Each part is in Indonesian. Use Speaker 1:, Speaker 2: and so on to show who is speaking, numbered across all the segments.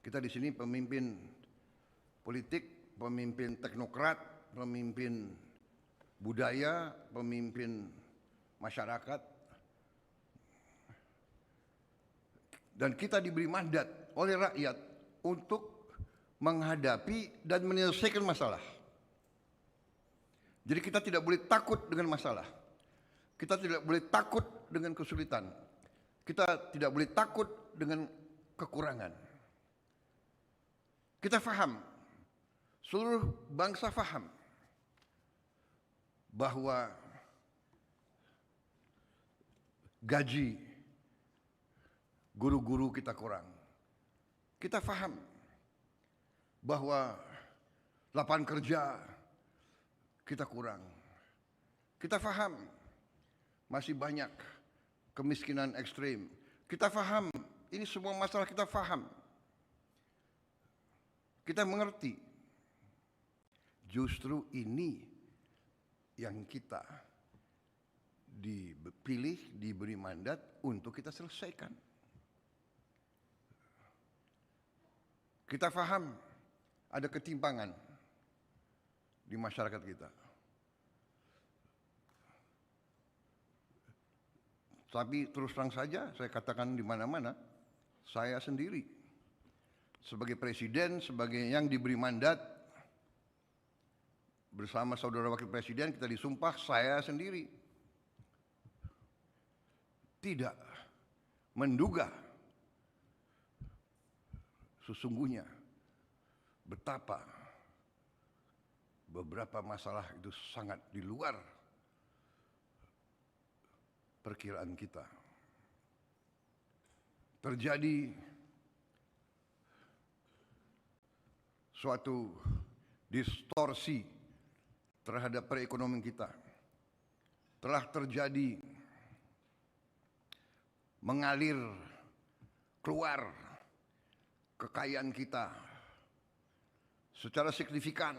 Speaker 1: Kita di sini pemimpin politik, pemimpin teknokrat, pemimpin budaya, pemimpin masyarakat, dan kita diberi mandat oleh rakyat untuk menghadapi dan menyelesaikan masalah. Jadi kita tidak boleh takut dengan masalah. Kita tidak boleh takut dengan kesulitan. Kita tidak boleh takut dengan kekurangan. Kita faham, seluruh bangsa faham bahwa gaji guru-guru kita kurang. Kita faham bahwa lapangan kerja kita kurang. Kita faham masih banyak kemiskinan ekstrim. Kita faham, ini semua masalah kita faham. Kita mengerti. Justru ini yang kita dipilih, diberi mandat untuk kita selesaikan. Kita faham ada ketimpangan di masyarakat kita. Tapi terus terang saja saya katakan di mana-mana, saya sendiri sebagai presiden, sebagai yang diberi mandat bersama saudara wakil presiden, kita disumpah, saya sendiri tidak menduga sesungguhnya betapa beberapa masalah itu sangat di luar perkiraan kita. Terjadi suatu distorsi terhadap perekonomian kita. Telah terjadi mengalir keluar kekayaan kita secara signifikan.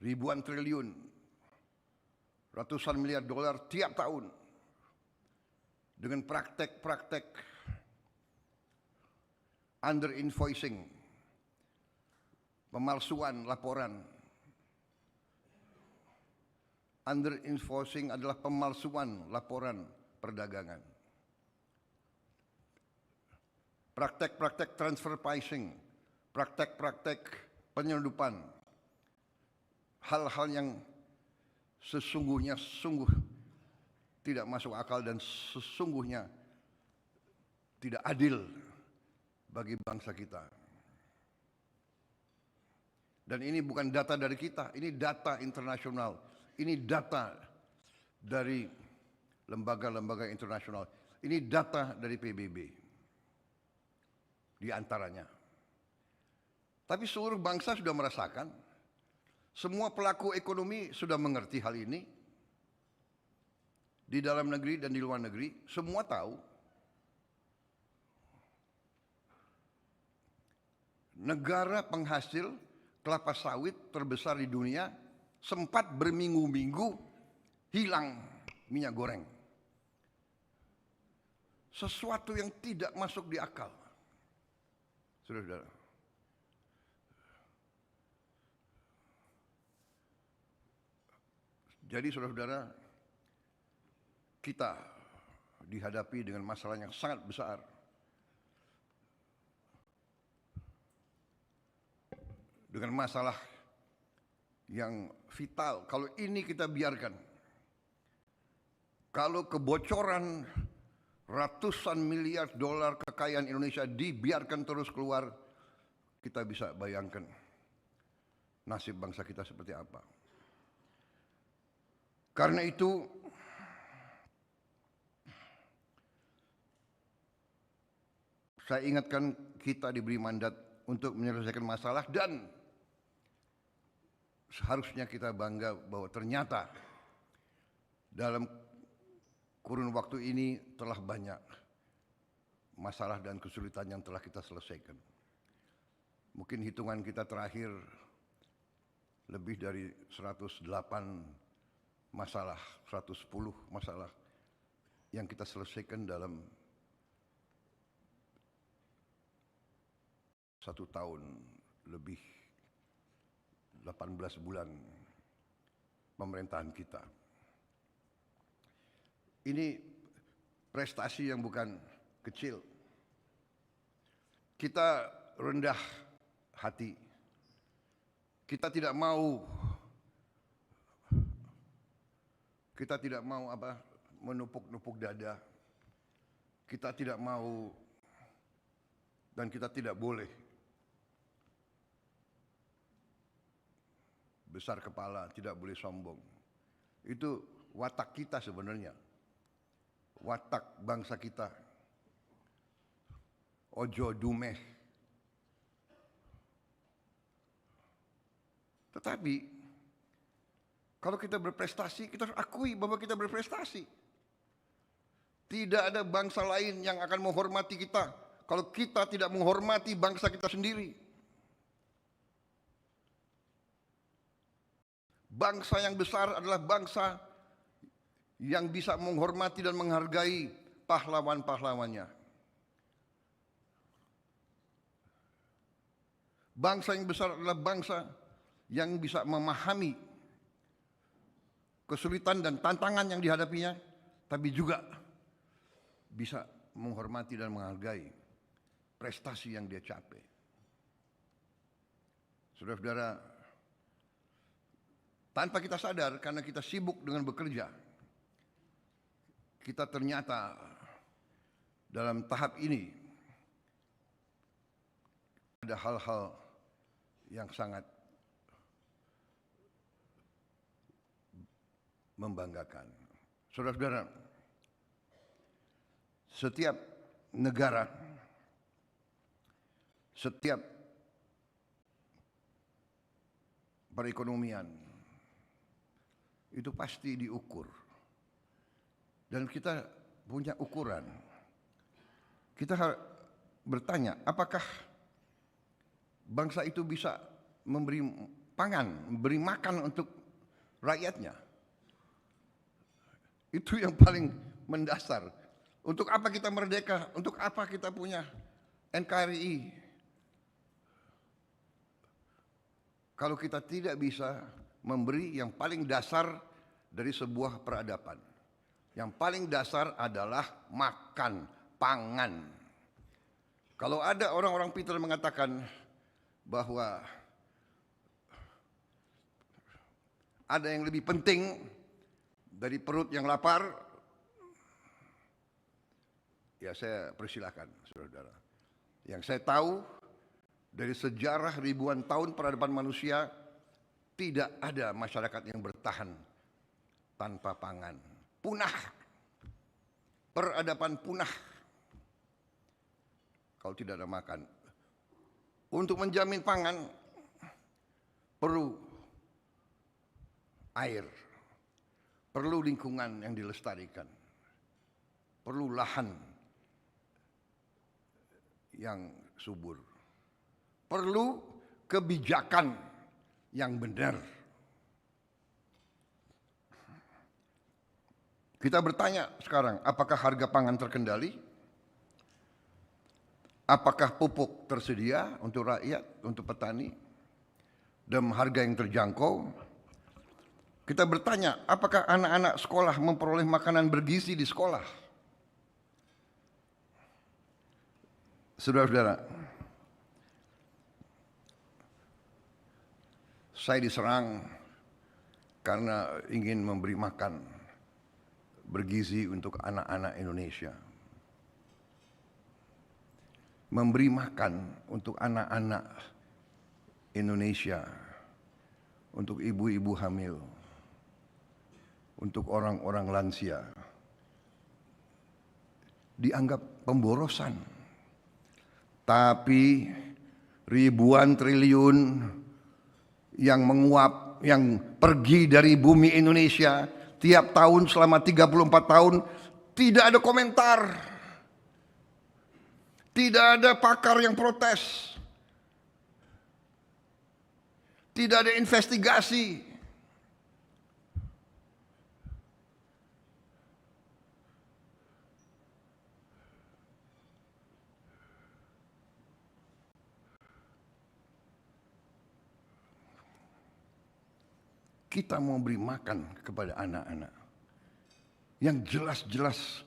Speaker 1: Ribuan triliun, ratusan miliar dolar tiap tahun dengan praktek-praktek under invoicing, pemalsuan laporan. Under invoicing adalah pemalsuan laporan perdagangan. Praktek-praktek transfer pricing, praktek-praktek penyelundupan, hal-hal yang sesungguhnya sungguh tidak masuk akal dan sesungguhnya tidak adil bagi bangsa kita. Dan ini bukan data dari kita, ini data internasional, ini data dari lembaga-lembaga internasional, ini data dari PBB di antaranya. Tapi seluruh bangsa sudah merasakan, semua pelaku ekonomi sudah mengerti hal ini, di dalam negeri dan di luar negeri, semua tahu. Negara penghasil kelapa sawit terbesar di dunia sempat berminggu-minggu hilang minyak goreng. Sesuatu yang tidak masuk di akal. Saudara-saudara. Jadi saudara-saudara, kita dihadapi dengan masalah yang sangat besar. Dengan masalah yang vital. Kalau ini kita biarkan, kalau kebocoran ratusan miliar dolar kekayaan Indonesia dibiarkan terus keluar, kita bisa bayangkan nasib bangsa kita seperti apa. Karena itu saya ingatkan, kita diberi mandat untuk menyelesaikan masalah, dan seharusnya kita bangga bahwa ternyata dalam kurun waktu ini telah banyak masalah dan kesulitan yang telah kita selesaikan. Mungkin hitungan kita terakhir lebih dari 108 masalah, 110 masalah yang kita selesaikan dalam 1 tahun lebih 18 bulan pemerintahan kita. Ini prestasi yang bukan kecil. Kita rendah hati. Kita tidak mau menupuk-nupuk dada. Kita tidak mau dan kita tidak boleh besar kepala, tidak boleh sombong. Itu watak kita sebenarnya. Watak bangsa kita. Ojo dumeh. Tetapi kalau kita berprestasi, kita harus akui bahwa kita berprestasi. Tidak ada bangsa lain yang akan menghormati kita kalau kita tidak menghormati bangsa kita sendiri. Bangsa yang besar adalah bangsa yang bisa menghormati dan menghargai pahlawan-pahlawannya. Bangsa yang besar adalah bangsa yang bisa memahami kesulitan dan tantangan yang dihadapinya, tapi juga bisa menghormati dan menghargai prestasi yang dia capai. Saudara-saudara, tanpa kita sadar karena kita sibuk dengan bekerja, kita ternyata dalam tahap ini ada hal-hal yang sangat membanggakan. Saudara-saudara, setiap negara, setiap perekonomian itu pasti diukur. Dan kita punya ukuran. Kita harus bertanya, apakah bangsa itu bisa memberi pangan, memberi makan untuk rakyatnya? Itu yang paling mendasar. Untuk apa kita merdeka? Untuk apa kita punya NKRI? Kalau kita tidak bisa memberi yang paling dasar dari sebuah peradaban. Yang paling dasar adalah makan, pangan. Kalau ada orang-orang pintar mengatakan bahwa ada yang lebih penting dari perut yang lapar, ya saya persilahkan, saudara-saudara. Yang saya tahu dari sejarah ribuan tahun peradaban manusia, tidak ada masyarakat yang bertahan tanpa pangan. Punah. Peradaban punah kalau tidak ada makan. Untuk menjamin pangan perlu air, perlu lingkungan yang dilestarikan, perlu lahan yang subur, perlu kebijakan yang benar. Kita bertanya sekarang, apakah harga pangan terkendali? Apakah pupuk tersedia untuk rakyat, untuk petani, dan harga yang terjangkau? Kita bertanya, apakah anak-anak sekolah memperoleh makanan bergizi di sekolah? Saudara-saudara, saya diserang karena ingin memberi makan bergizi untuk anak-anak Indonesia. Memberi makan untuk anak-anak Indonesia, untuk ibu-ibu hamil, untuk orang-orang lansia, dianggap pemborosan. Tapi ribuan triliun yang menguap, yang pergi dari bumi Indonesia tiap tahun selama 34 tahun, tidak ada komentar. Tidak ada pakar yang protes. Tidak ada investigasi. kita mau beri makan kepada anak-anak yang jelas-jelas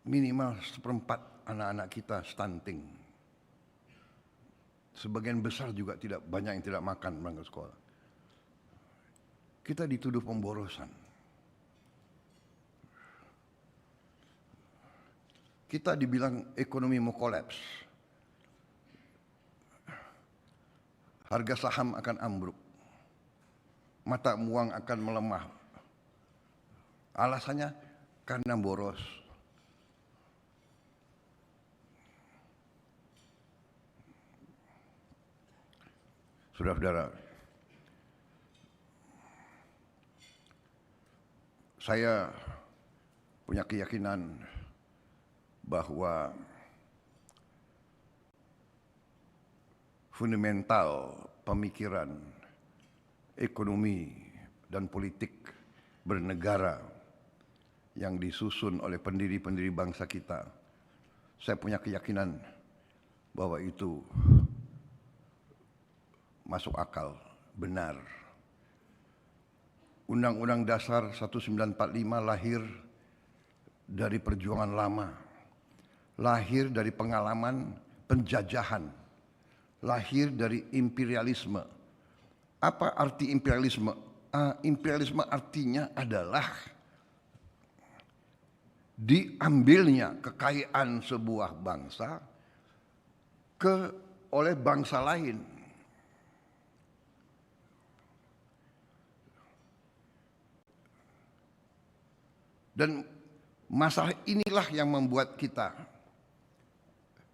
Speaker 1: minimal 1/4 anak-anak kita stunting. Sebagian besar juga tidak banyak yang tidak makan berangkat sekolah. Kita dituduh pemborosan. Kita dibilang ekonomi mau kolaps. Harga saham akan ambruk. Mata uang akan melemah. Alasannya karena boros. Saudara-saudara, saya punya keyakinan bahwa fundamental pemikiran ekonomi dan politik bernegara yang disusun oleh pendiri-pendiri bangsa kita, saya punya keyakinan bahwa itu masuk akal, benar. Undang-Undang Dasar 1945 lahir dari perjuangan lama, lahir dari pengalaman penjajahan, lahir dari imperialisme. Apa arti imperialisme? Imperialisme artinya adalah diambilnya kekayaan sebuah bangsa oleh bangsa lain. Dan masalah inilah yang membuat kita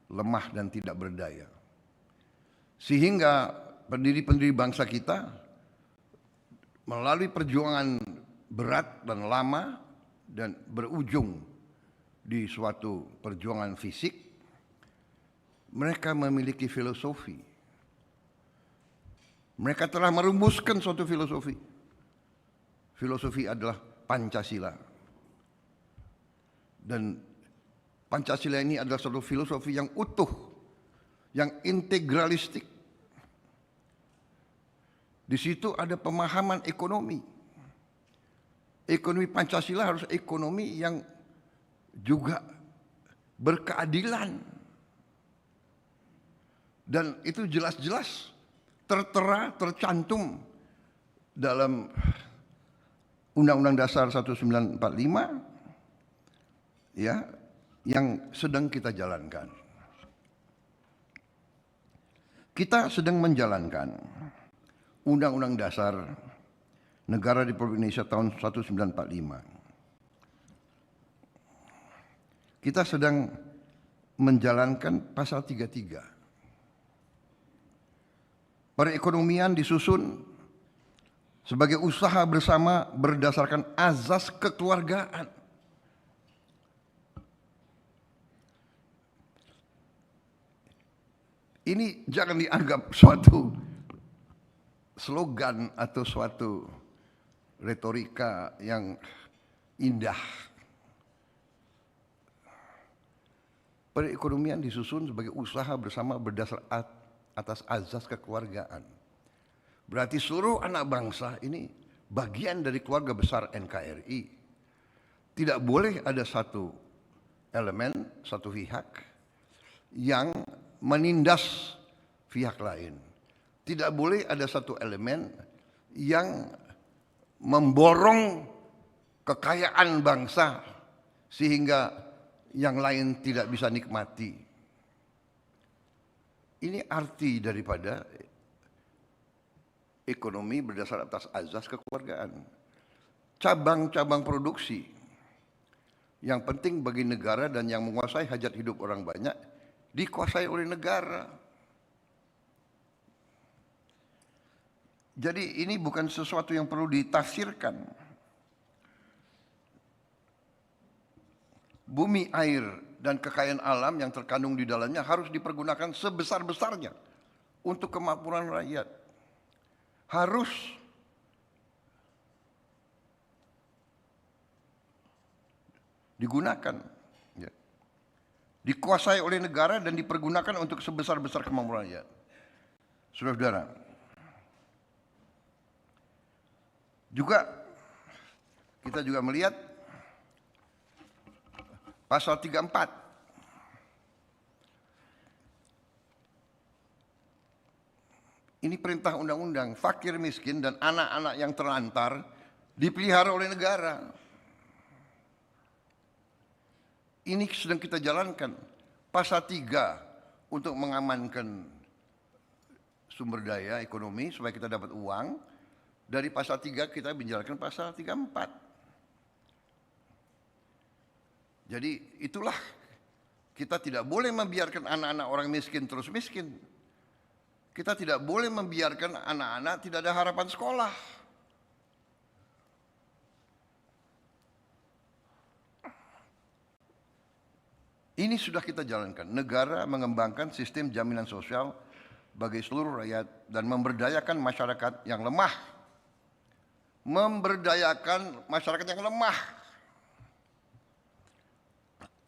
Speaker 1: lemah dan tidak berdaya. Sehingga pendiri-pendiri bangsa kita melalui perjuangan berat dan lama dan berujung di suatu perjuangan fisik, mereka memiliki filosofi. Mereka telah merumuskan suatu filosofi. Filosofi adalah Pancasila. Dan Pancasila ini adalah suatu filosofi yang utuh, yang integralistik. Di situ ada pemahaman ekonomi. Ekonomi Pancasila harus ekonomi yang juga berkeadilan. Dan itu jelas-jelas tertera, tercantum dalam Undang-Undang Dasar 1945 ya, yang sedang kita jalankan. Kita sedang menjalankan Undang-Undang Dasar Negara Republik Indonesia tahun 1945. Kita sedang menjalankan pasal 33. Perekonomian disusun sebagai usaha bersama berdasarkan azas kekeluargaan. Ini jangan dianggap suatu slogan atau suatu retorika yang indah. Perekonomian disusun sebagai usaha bersama berdasar atas azas kekeluargaan. Berarti seluruh anak bangsa ini bagian dari keluarga besar NKRI. Tidak boleh ada satu elemen, satu pihak yang menindas pihak lain. Tidak boleh ada satu elemen yang memborong kekayaan bangsa sehingga yang lain tidak bisa nikmati. Ini arti daripada ekonomi berdasar atas azas kekeluargaan. Cabang-cabang produksi yang penting bagi negara dan yang menguasai hajat hidup orang banyak dikuasai oleh negara. Jadi ini bukan sesuatu yang perlu ditafsirkan. Bumi, air, dan kekayaan alam yang terkandung di dalamnya harus dipergunakan sebesar-besarnya untuk kemakmuran rakyat. Harus digunakan, ya, dikuasai oleh negara dan dipergunakan untuk sebesar-besar kemakmuran rakyat. Saudara-saudara, Juga kita juga melihat pasal 34. Ini perintah undang-undang, fakir miskin dan anak-anak yang terlantar dipelihara oleh negara. Ini sedang kita jalankan. Pasal 3 untuk mengamankan sumber daya ekonomi supaya kita dapat uang. Dari pasal 3 kita menjalankan pasal 34. Jadi itulah, kita tidak boleh membiarkan anak-anak orang miskin terus miskin. Kita tidak boleh membiarkan anak-anak tidak ada harapan sekolah. Ini sudah kita jalankan. Negara mengembangkan sistem jaminan sosial bagi seluruh rakyat dan memberdayakan masyarakat yang lemah. Memberdayakan masyarakat yang lemah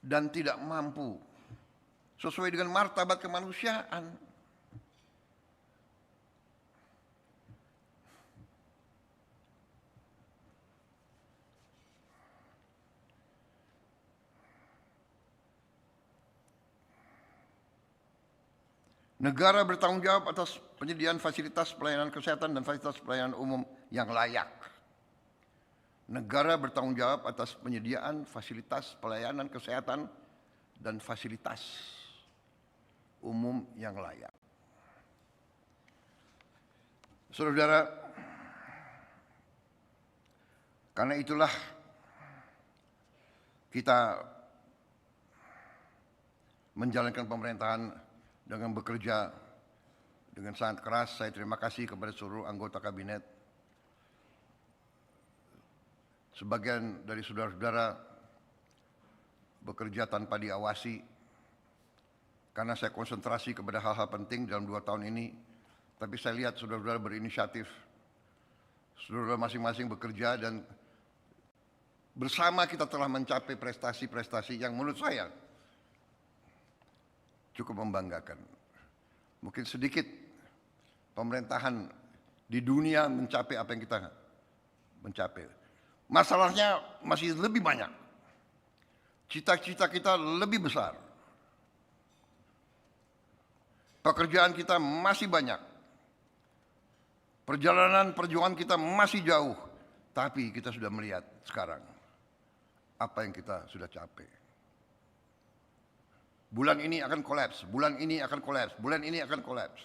Speaker 1: dan tidak mampu sesuai dengan martabat kemanusiaan. Negara bertanggung jawab atas penyediaan fasilitas pelayanan kesehatan dan fasilitas pelayanan umum yang layak. Negara bertanggung jawab atas penyediaan fasilitas pelayanan kesehatan dan fasilitas umum yang layak. Saudara-saudara, karena itulah kita menjalankan pemerintahan dengan bekerja dengan sangat keras. Saya terima kasih kepada seluruh anggota kabinet. Sebagian dari saudara-saudara bekerja tanpa diawasi karena saya konsentrasi kepada hal-hal penting dalam 2 tahun ini. Tapi saya lihat saudara-saudara berinisiatif, saudara masing-masing bekerja dan bersama kita telah mencapai prestasi-prestasi yang menurut saya cukup membanggakan. Mungkin sedikit pemerintahan di dunia mencapai apa yang kita mencapai. Masalahnya masih lebih banyak. Cita-cita kita lebih besar. Pekerjaan kita masih banyak. Perjalanan perjuangan kita masih jauh. Tapi kita sudah melihat sekarang apa yang kita sudah capai. Bulan ini akan kolaps, bulan ini akan kolaps, bulan ini akan kolaps.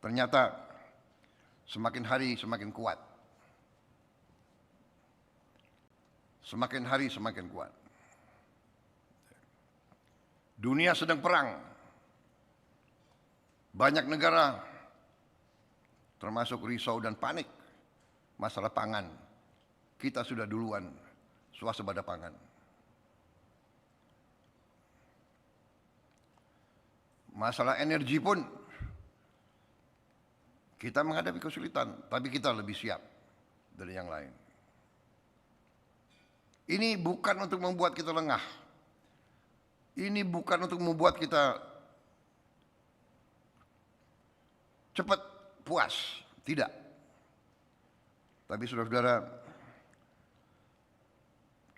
Speaker 1: Ternyata semakin hari semakin kuat. Semakin hari semakin kuat. Dunia sedang perang. Banyak negara termasuk risau dan panik masalah pangan. Kita sudah duluan swasembada pangan. Masalah energi pun kita menghadapi kesulitan, tapi kita lebih siap dari yang lain. Ini bukan untuk membuat kita lengah. Ini bukan untuk membuat kita cepat puas, tidak. Tapi saudara-saudara,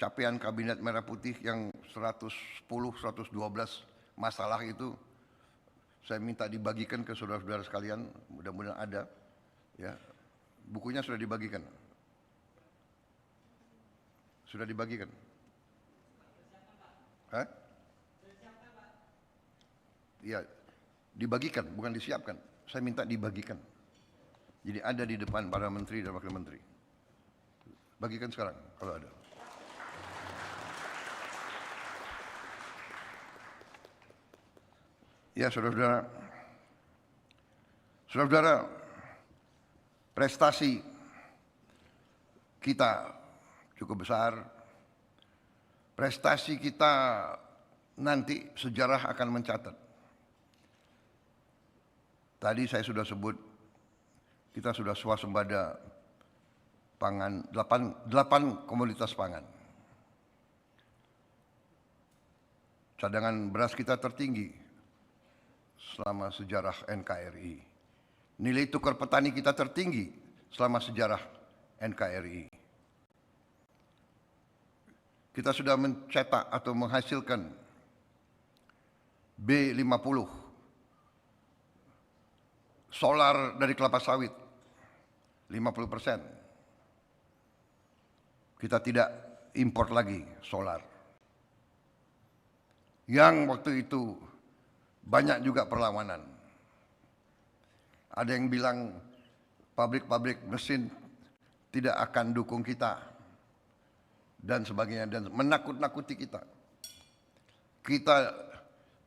Speaker 1: capaian Kabinet Merah Putih yang 110, 112 masalah itu saya minta dibagikan ke saudara-saudara sekalian, mudah-mudahan ada. Ya, bukunya sudah dibagikan. Sudah dibagikan. Hah? Iya, dibagikan, bukan disiapkan. Saya minta dibagikan. Jadi ada di depan para menteri dan wakil menteri. Bagikan sekarang kalau ada. Ya, saudara-saudara. Saudara-saudara, prestasi kita cukup besar. Prestasi kita nanti sejarah akan mencatat. Tadi saya sudah sebut kita sudah swasembada pangan 8 komoditas pangan. Cadangan beras kita tertinggi selama sejarah NKRI. Nilai tukar petani kita tertinggi selama sejarah NKRI. Kita sudah mencetak atau menghasilkan B50 solar dari kelapa sawit 50%. Kita tidak import lagi solar. Yang waktu itu banyak juga perlawanan. Ada yang bilang pabrik-pabrik mesin tidak akan dukung kita dan sebagainya, dan menakut-nakuti kita. Kita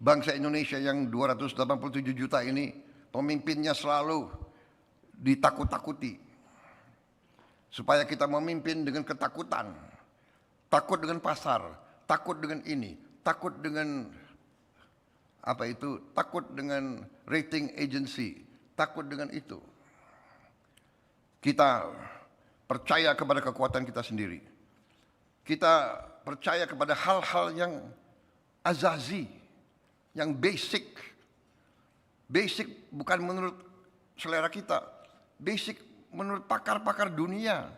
Speaker 1: bangsa Indonesia yang 287 juta ini, pemimpinnya selalu ditakut-takuti supaya kita memimpin dengan ketakutan, takut dengan pasar, takut dengan ini, takut dengan apa itu, takut dengan rating agency, takut dengan itu. Kita percaya kepada kekuatan kita sendiri. Kita percaya kepada hal-hal yang azazi, yang basic. Basic bukan menurut selera kita, basic menurut pakar-pakar dunia,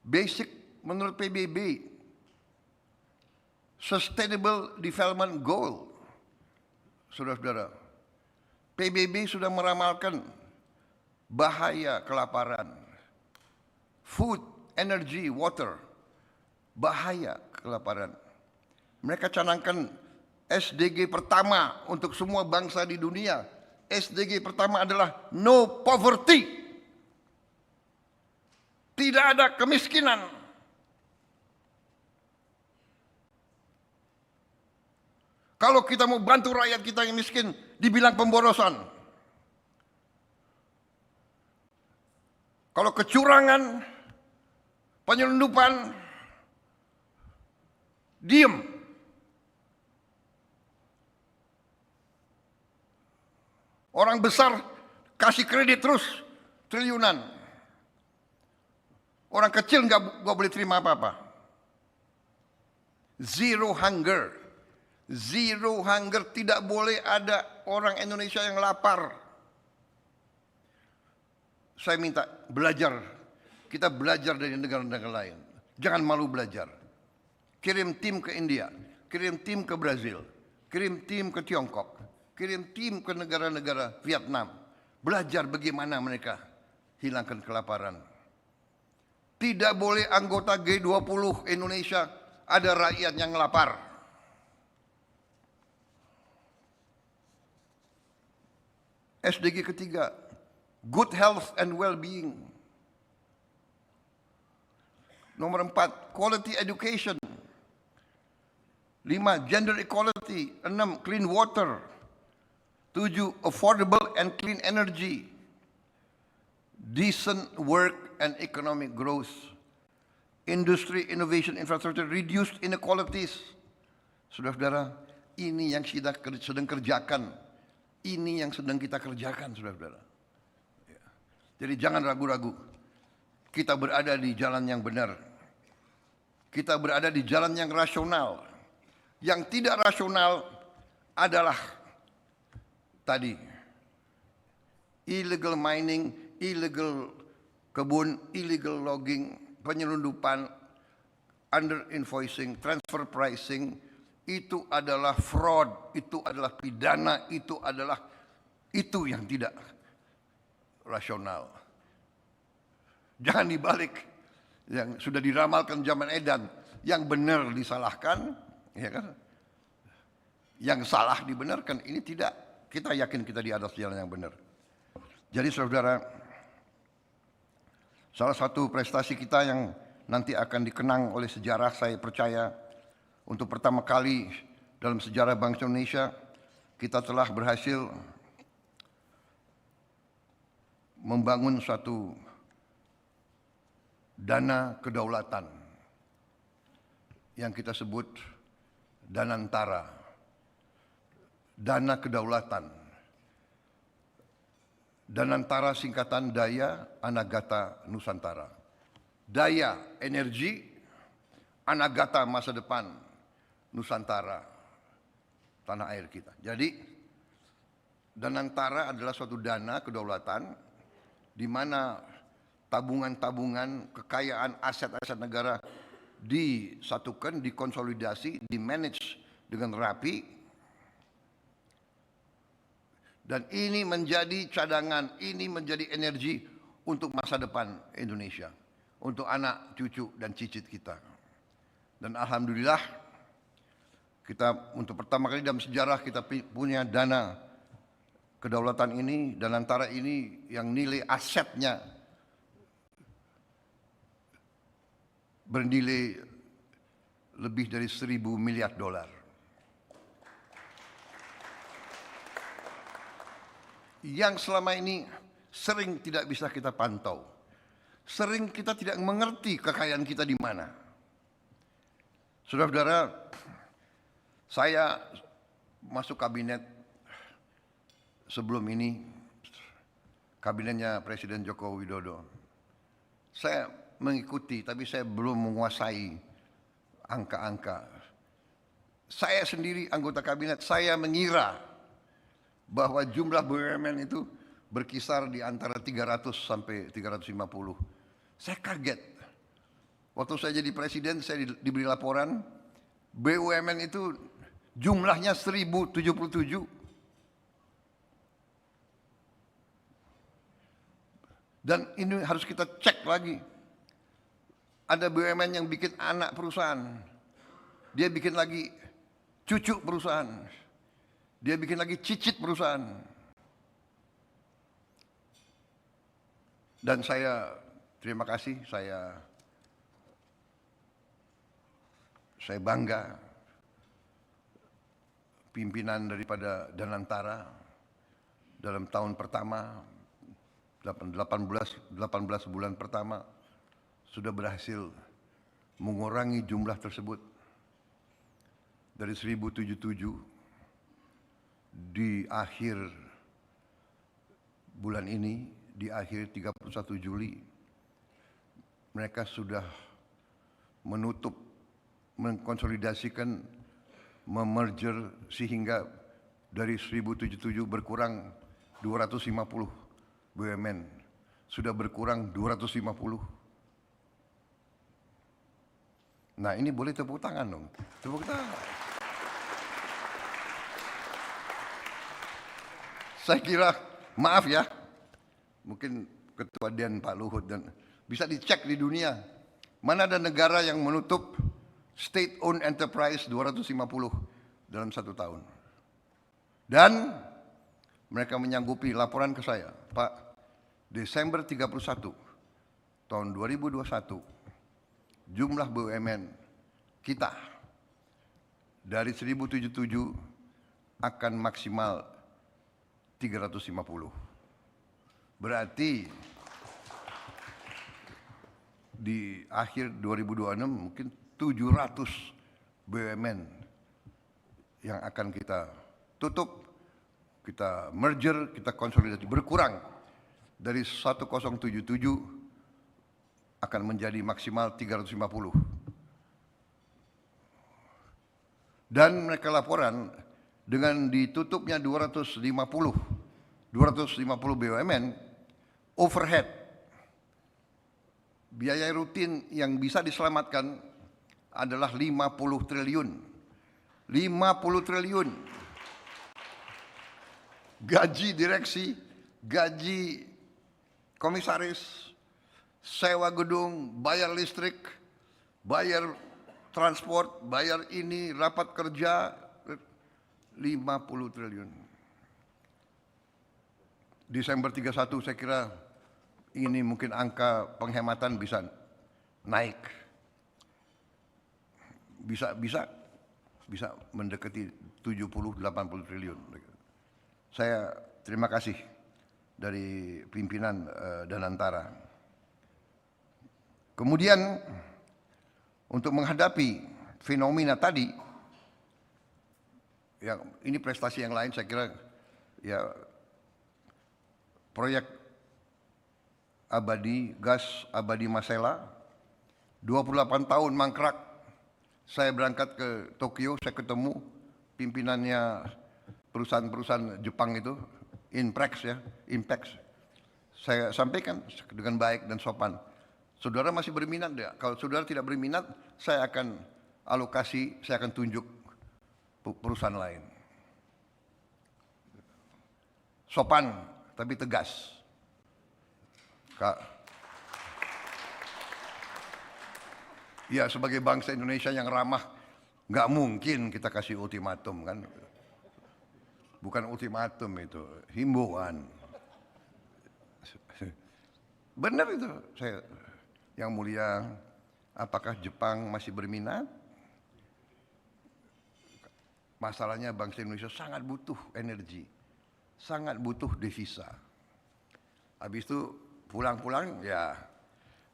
Speaker 1: basic menurut PBB, Sustainable Development Goal. Saudara-saudara, PBB sudah meramalkan bahaya kelaparan, food, energy, water, bahaya kelaparan. Mereka canangkan SDG pertama untuk semua bangsa di dunia. SDG pertama adalah no poverty. Tidak ada kemiskinan. Kalau kita mau bantu rakyat kita yang miskin, dibilang pemborosan. Kalau kecurangan, penyelundupan, diem. Orang besar kasih kredit terus triliunan. Orang kecil nggak boleh terima apa-apa. Zero hunger. Zero hunger, tidak boleh ada orang Indonesia yang lapar. Saya minta belajar. Kita belajar dari negara-negara lain. Jangan malu belajar. Kirim tim ke India, kirim tim ke Brazil, kirim tim ke Tiongkok, kirim tim ke negara-negara Vietnam. Belajar bagaimana mereka hilangkan kelaparan. Tidak boleh anggota G20 Indonesia ada rakyat yang lapar. SDG ketiga, good health and well-being. Nomor 4, quality education. 5, gender equality. 6, clean water. 7, affordable and clean energy. Decent work and economic growth. Industry, innovation, infrastructure, reduced inequalities. Saudara-saudara, ini yang kita sedang kerjakan. Ini yang sedang kita kerjakan, saudara-saudara. Jadi jangan ragu-ragu. Kita berada di jalan yang benar. Kita berada di jalan yang rasional. Yang tidak rasional adalah tadi illegal mining, illegal kebun, illegal logging, penyelundupan, under invoicing, transfer pricing. Itu adalah fraud, itu adalah pidana, itu yang tidak rasional. Jangan dibalik, yang sudah diramalkan zaman edan, yang benar disalahkan, ya kan? Yang salah dibenarkan, ini tidak. Kita yakin kita di atas jalan yang benar. Jadi saudara, salah satu prestasi kita yang nanti akan dikenang oleh sejarah, saya percaya, untuk pertama kali dalam sejarah bangsa Indonesia, kita telah berhasil membangun suatu dana kedaulatan yang kita sebut Danantara. Dana kedaulatan. Danantara singkatan Daya Anagata Nusantara. Daya, energi, Anagata, masa depan, Nusantara, tanah air kita. Jadi Danantara adalah suatu dana kedaulatan di mana tabungan-tabungan, kekayaan aset-aset negara disatukan, dikonsolidasi, dimanage dengan rapi, dan ini menjadi cadangan, ini menjadi energi untuk masa depan Indonesia, untuk anak, cucu, dan cicit kita. Dan alhamdulillah, kita untuk pertama kali dalam sejarah kita punya dana kedaulatan ini, dan antara ini yang nilai asetnya bernilai lebih dari 1.000 miliar dolar. Yang selama ini sering tidak bisa kita pantau. Sering kita tidak mengerti kekayaan kita di mana. Saudara-saudara, saya masuk kabinet sebelum ini, kabinetnya Presiden Joko Widodo. Saya mengikuti, tapi saya belum menguasai angka-angka. Saya sendiri anggota kabinet, saya mengira bahwa jumlah BUMN itu berkisar di antara 300 sampai 350. Saya kaget. Waktu saya jadi presiden, saya diberi laporan BUMN itu jumlahnya 1.077. Dan ini harus kita cek lagi. Ada BUMN yang bikin anak perusahaan, dia bikin lagi cucu perusahaan, dia bikin lagi cicit perusahaan. Dan saya terima kasih, saya bangga pimpinan daripada Danantara dalam tahun pertama, 18 bulan pertama sudah berhasil mengurangi jumlah tersebut dari 1.077 di akhir bulan ini, di akhir 31 Juli mereka sudah menutup, mengkonsolidasikan, memerger sehingga dari 1.077 berkurang 250 BUMN, sudah berkurang 250. Nah, ini boleh tepuk tangan dong. Tepuk tangan. Saya kira, maaf ya, mungkin Ketua Den Pak Luhut dan bisa dicek di dunia. Mana ada negara yang menutup state owned enterprise 250 dalam 1 tahun. Dan mereka menyanggupi laporan ke saya, Pak, Desember 31 tahun 2021, jumlah BUMN kita dari 1.077 akan maksimal 350. Berarti di akhir 2026 mungkin 700 BUMN yang akan kita tutup, kita merger, kita konsolidasi, berkurang dari 1077 akan menjadi maksimal 350. Dan mereka laporan dengan ditutupnya 250 BUMN, overhead, biaya rutin yang bisa diselamatkan adalah 50 triliun. 50 triliun. Gaji direksi, gaji komisaris, sewa gedung, bayar listrik, bayar transport, bayar ini, rapat kerja, 50 triliun. Desember 31 saya kira ini mungkin angka penghematan bisa naik. Bisa mendekati 70-80 triliun. Saya terima kasih dari pimpinan Danantara. Kemudian untuk menghadapi fenomena tadi, ya ini prestasi yang lain saya kira, ya proyek abadi, gas abadi Masela, 28 tahun mangkrak. Saya berangkat ke Tokyo, saya ketemu pimpinannya perusahaan-perusahaan Jepang itu, Inpex ya, Impex. Saya sampaikan dengan baik dan sopan. Saudara masih berminat enggak? Kalau saudara tidak berminat, saya akan alokasi, saya akan tunjuk perusahaan lain. Sopan tapi tegas. Kak, ya sebagai bangsa Indonesia yang ramah, nggak mungkin kita kasih ultimatum kan? Bukan ultimatum itu, himbauan. Benar itu, saya yang mulia. Apakah Jepang masih berminat? Masalahnya bangsa Indonesia sangat butuh energi, sangat butuh devisa. Habis itu pulang-pulang ya,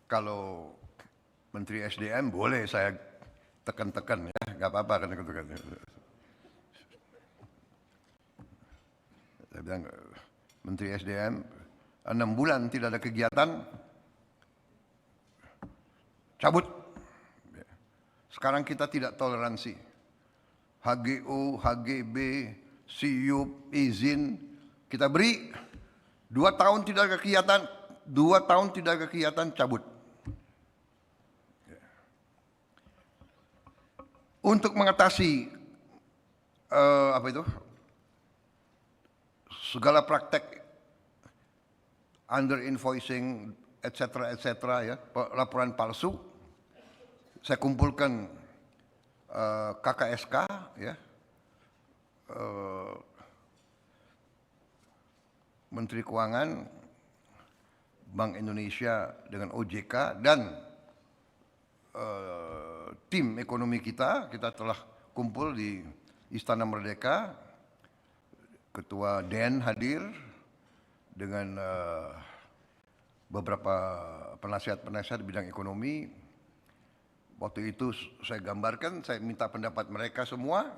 Speaker 1: kalau Menteri SDM boleh saya tekan-tekan ya, nggak apa-apa kan tekan-tekan. Saya bilang, Menteri SDM 6 bulan tidak ada kegiatan, cabut. Sekarang kita tidak toleransi. HGU, HGB, SIUP, izin kita beri. 2 tahun tidak ada kegiatan, 2 tahun tidak ada kegiatan, cabut. Untuk mengatasi apa itu, segala praktek under invoicing, etc., ya, laporan palsu, saya kumpulkan KKSK, ya, Menteri Keuangan, Bank Indonesia dengan OJK dan tim ekonomi kita telah kumpul di Istana Merdeka. Ketua DEN hadir dengan beberapa penasihat-penasihat bidang ekonomi. Waktu itu saya gambarkan, saya minta pendapat mereka semua.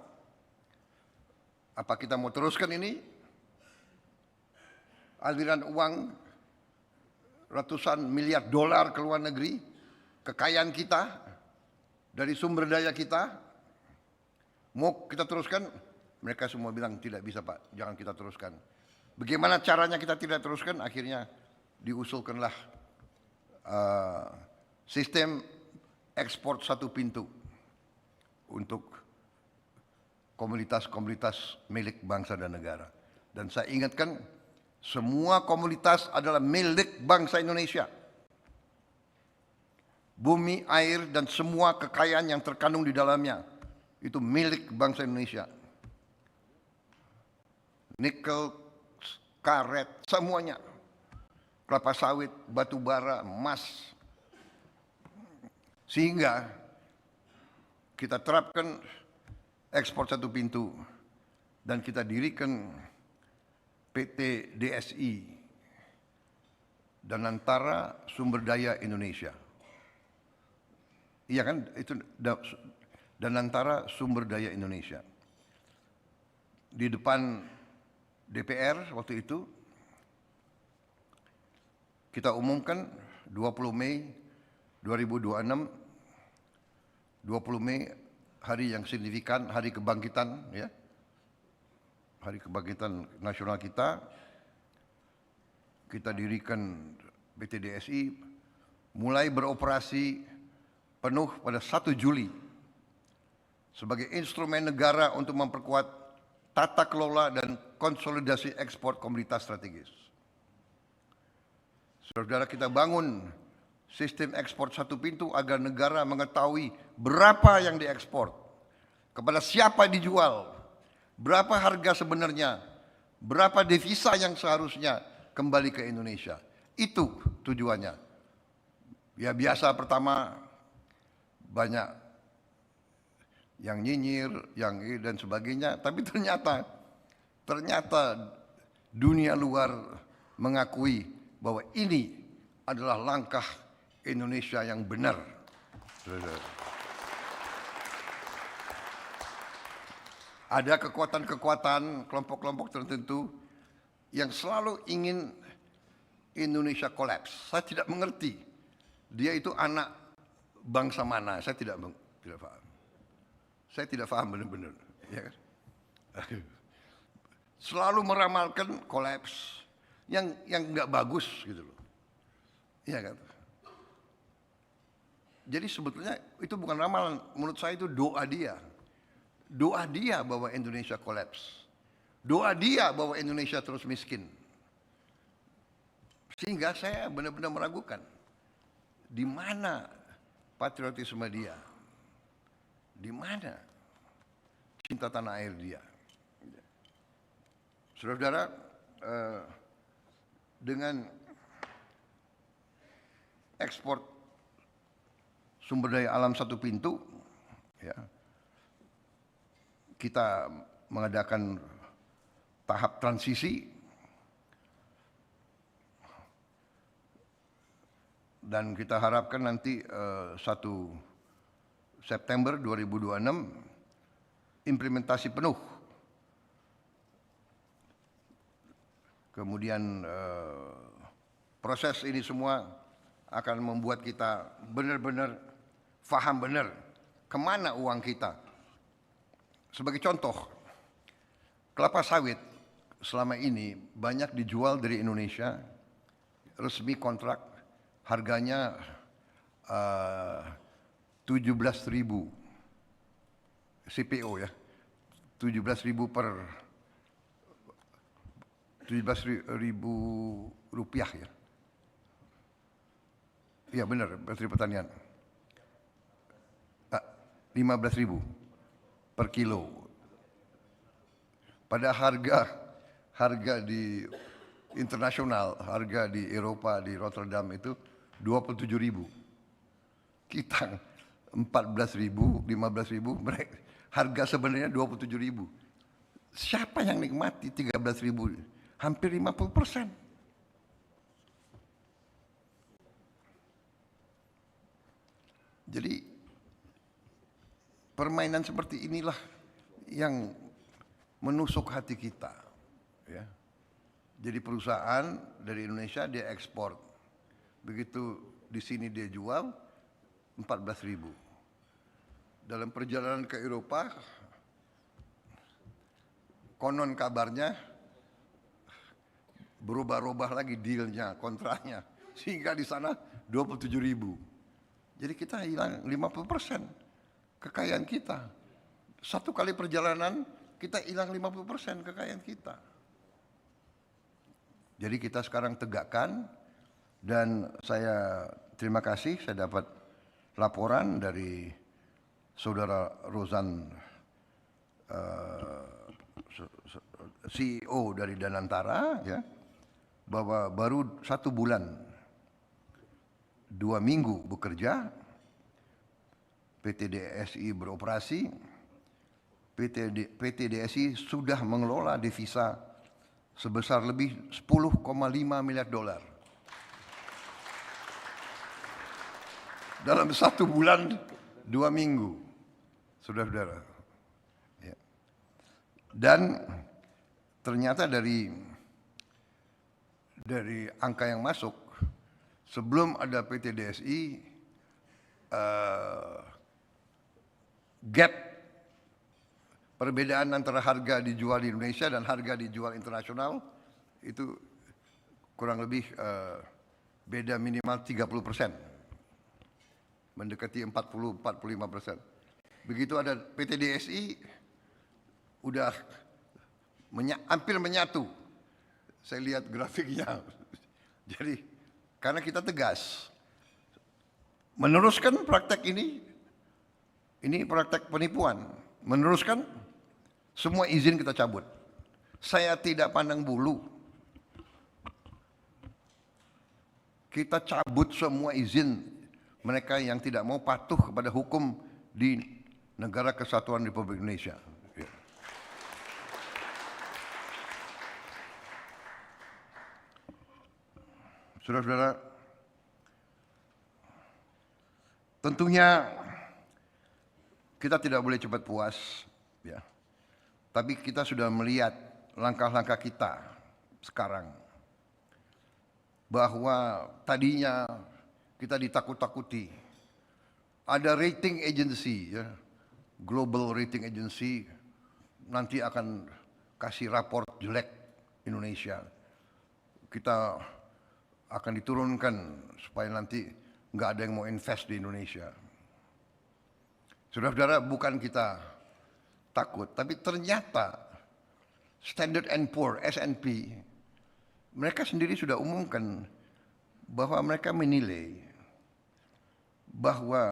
Speaker 1: Apa kita mau teruskan ini? Aliran uang ratusan miliar dolar ke luar negeri, kekayaan kita, dari sumber daya kita, mau kita teruskan? Mereka semua bilang tidak bisa Pak, jangan kita teruskan. Bagaimana caranya kita tidak teruskan? Akhirnya diusulkanlah sistem ekspor satu pintu untuk komunitas-komunitas milik bangsa dan negara. Dan saya ingatkan, semua komunitas adalah milik bangsa Indonesia. Bumi, air, dan semua kekayaan yang terkandung di dalamnya itu milik bangsa Indonesia. Nikel, karet, semuanya. Kelapa sawit, batu bara, emas. Sehingga kita terapkan ekspor satu pintu dan kita dirikan PT DSI, Danantara Sumber Daya Indonesia. Iya kan, itu Danantara Sumber Daya Indonesia. Di depan DPR waktu itu kita umumkan 20 Mei 2026, 20 Mei hari yang signifikan, hari kebangkitan, ya, hari kebangkitan nasional kita. Kita dirikan PT DSI, mulai beroperasi penuh pada 1 Juli sebagai instrumen negara untuk memperkuat tata kelola dan konsolidasi ekspor komoditas strategis. Saudara, kita bangun sistem ekspor satu pintu agar negara mengetahui berapa yang diekspor, kepada siapa dijual, berapa harga sebenarnya, berapa devisa yang seharusnya kembali ke Indonesia. Itu tujuannya. Ya biasa, pertama banyak yang nyinyir, yang dan sebagainya, tapi ternyata dunia luar mengakui bahwa ini adalah langkah Indonesia yang benar. Ada kekuatan-kekuatan, kelompok-kelompok tertentu yang selalu ingin Indonesia kolaps. Saya tidak mengerti dia itu anak bangsa mana, saya tidak paham. Saya tidak paham benar-benar, ya kan? Selalu meramalkan kolaps, yang nggak bagus gitu loh. Iya kan? Jadi sebetulnya itu bukan ramalan, menurut saya itu doa dia. Doa dia bahwa Indonesia kolaps. Doa dia bahwa Indonesia terus miskin. Sehingga saya benar-benar meragukan di mana patriotisme dia, di mana cinta tanah air dia. Saudara-saudara, dengan ekspor sumber daya alam satu pintu, ya, kita mengadakan tahap transisi dan kita harapkan nanti 1 September 2026 implementasi penuh. Kemudian proses ini semua akan membuat kita benar-benar faham benar kemana uang kita. Sebagai contoh, kelapa sawit selama ini banyak dijual dari Indonesia, resmi kontrak harganya 17.000 CPO ya, 17.000 per 17.000 rupiah ya. Iya benar, Menteri Pertanian. 15.000 per kilo. Pada harga di internasional, harga di Eropa, di Rotterdam itu 27.000. Kita 14.000, 15.000, mereka harga sebenarnya 27.000. Siapa yang nikmati 13.000? Hampir 50%. Jadi permainan seperti inilah yang menusuk hati kita, ya. Jadi perusahaan dari Indonesia dia ekspor, begitu di sini dia jual 14.000. Dalam perjalanan ke Eropa, konon kabarnya berubah-ubah lagi dealnya, kontraknya, sehingga di sana 27.000. Jadi kita hilang 50% kekayaan kita. Satu kali perjalanan kita hilang 50% kekayaan kita. Jadi kita sekarang tegakkan, dan saya terima kasih saya dapat laporan dari saudara Rozan, CEO dari Danantara, ya, bahwa baru 1 bulan 2 minggu bekerja, PT DSI beroperasi, PT DSI sudah mengelola devisa sebesar lebih 10,5 miliar dolar. Dalam 1 bulan 2 minggu, saudara-saudara. Ya. Dan ternyata dari angka yang masuk, sebelum ada PT DSI, gap perbedaan antara harga dijual di Indonesia dan harga dijual internasional itu kurang lebih beda minimal 30%, mendekati 40-45%. Begitu ada PT DSI, udah hampir menyatu. Saya lihat grafiknya. Jadi karena kita tegas meneruskan praktek ini praktek penipuan. Meneruskan, semua izin kita cabut. Saya tidak pandang bulu. Kita cabut semua izin mereka yang tidak mau patuh kepada hukum di Negara Kesatuan Republik Indonesia. Saudara-saudara, tentunya kita tidak boleh cepat puas, ya. Tapi kita sudah melihat langkah-langkah kita sekarang, bahwa tadinya kita ditakut-takuti. Ada rating agency, ya, global rating agency, nanti akan kasih raport jelek Indonesia. kita akan diturunkan supaya nanti nggak ada yang mau invest di Indonesia. Saudara-saudara, bukan kita takut, tapi ternyata Standard and Poor, S&P, mereka sendiri sudah umumkan bahwa mereka menilai bahwa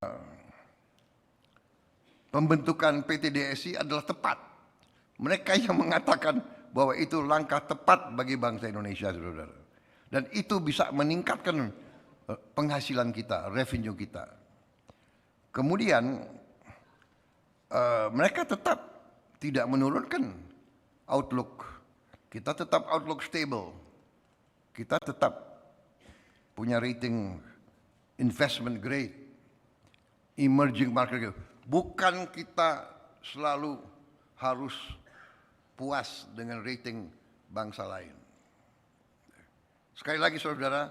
Speaker 1: pembentukan PT DSI adalah tepat. Mereka yang mengatakan bahwa itu langkah tepat bagi bangsa Indonesia, saudara. Dan itu bisa meningkatkan penghasilan kita, revenue kita. Kemudian mereka tetap tidak menurunkan outlook. Kita tetap outlook stable. Kita tetap punya rating investment grade, emerging market. Bukan kita selalu harus puas dengan rating bangsa lain. Sekali lagi saudara,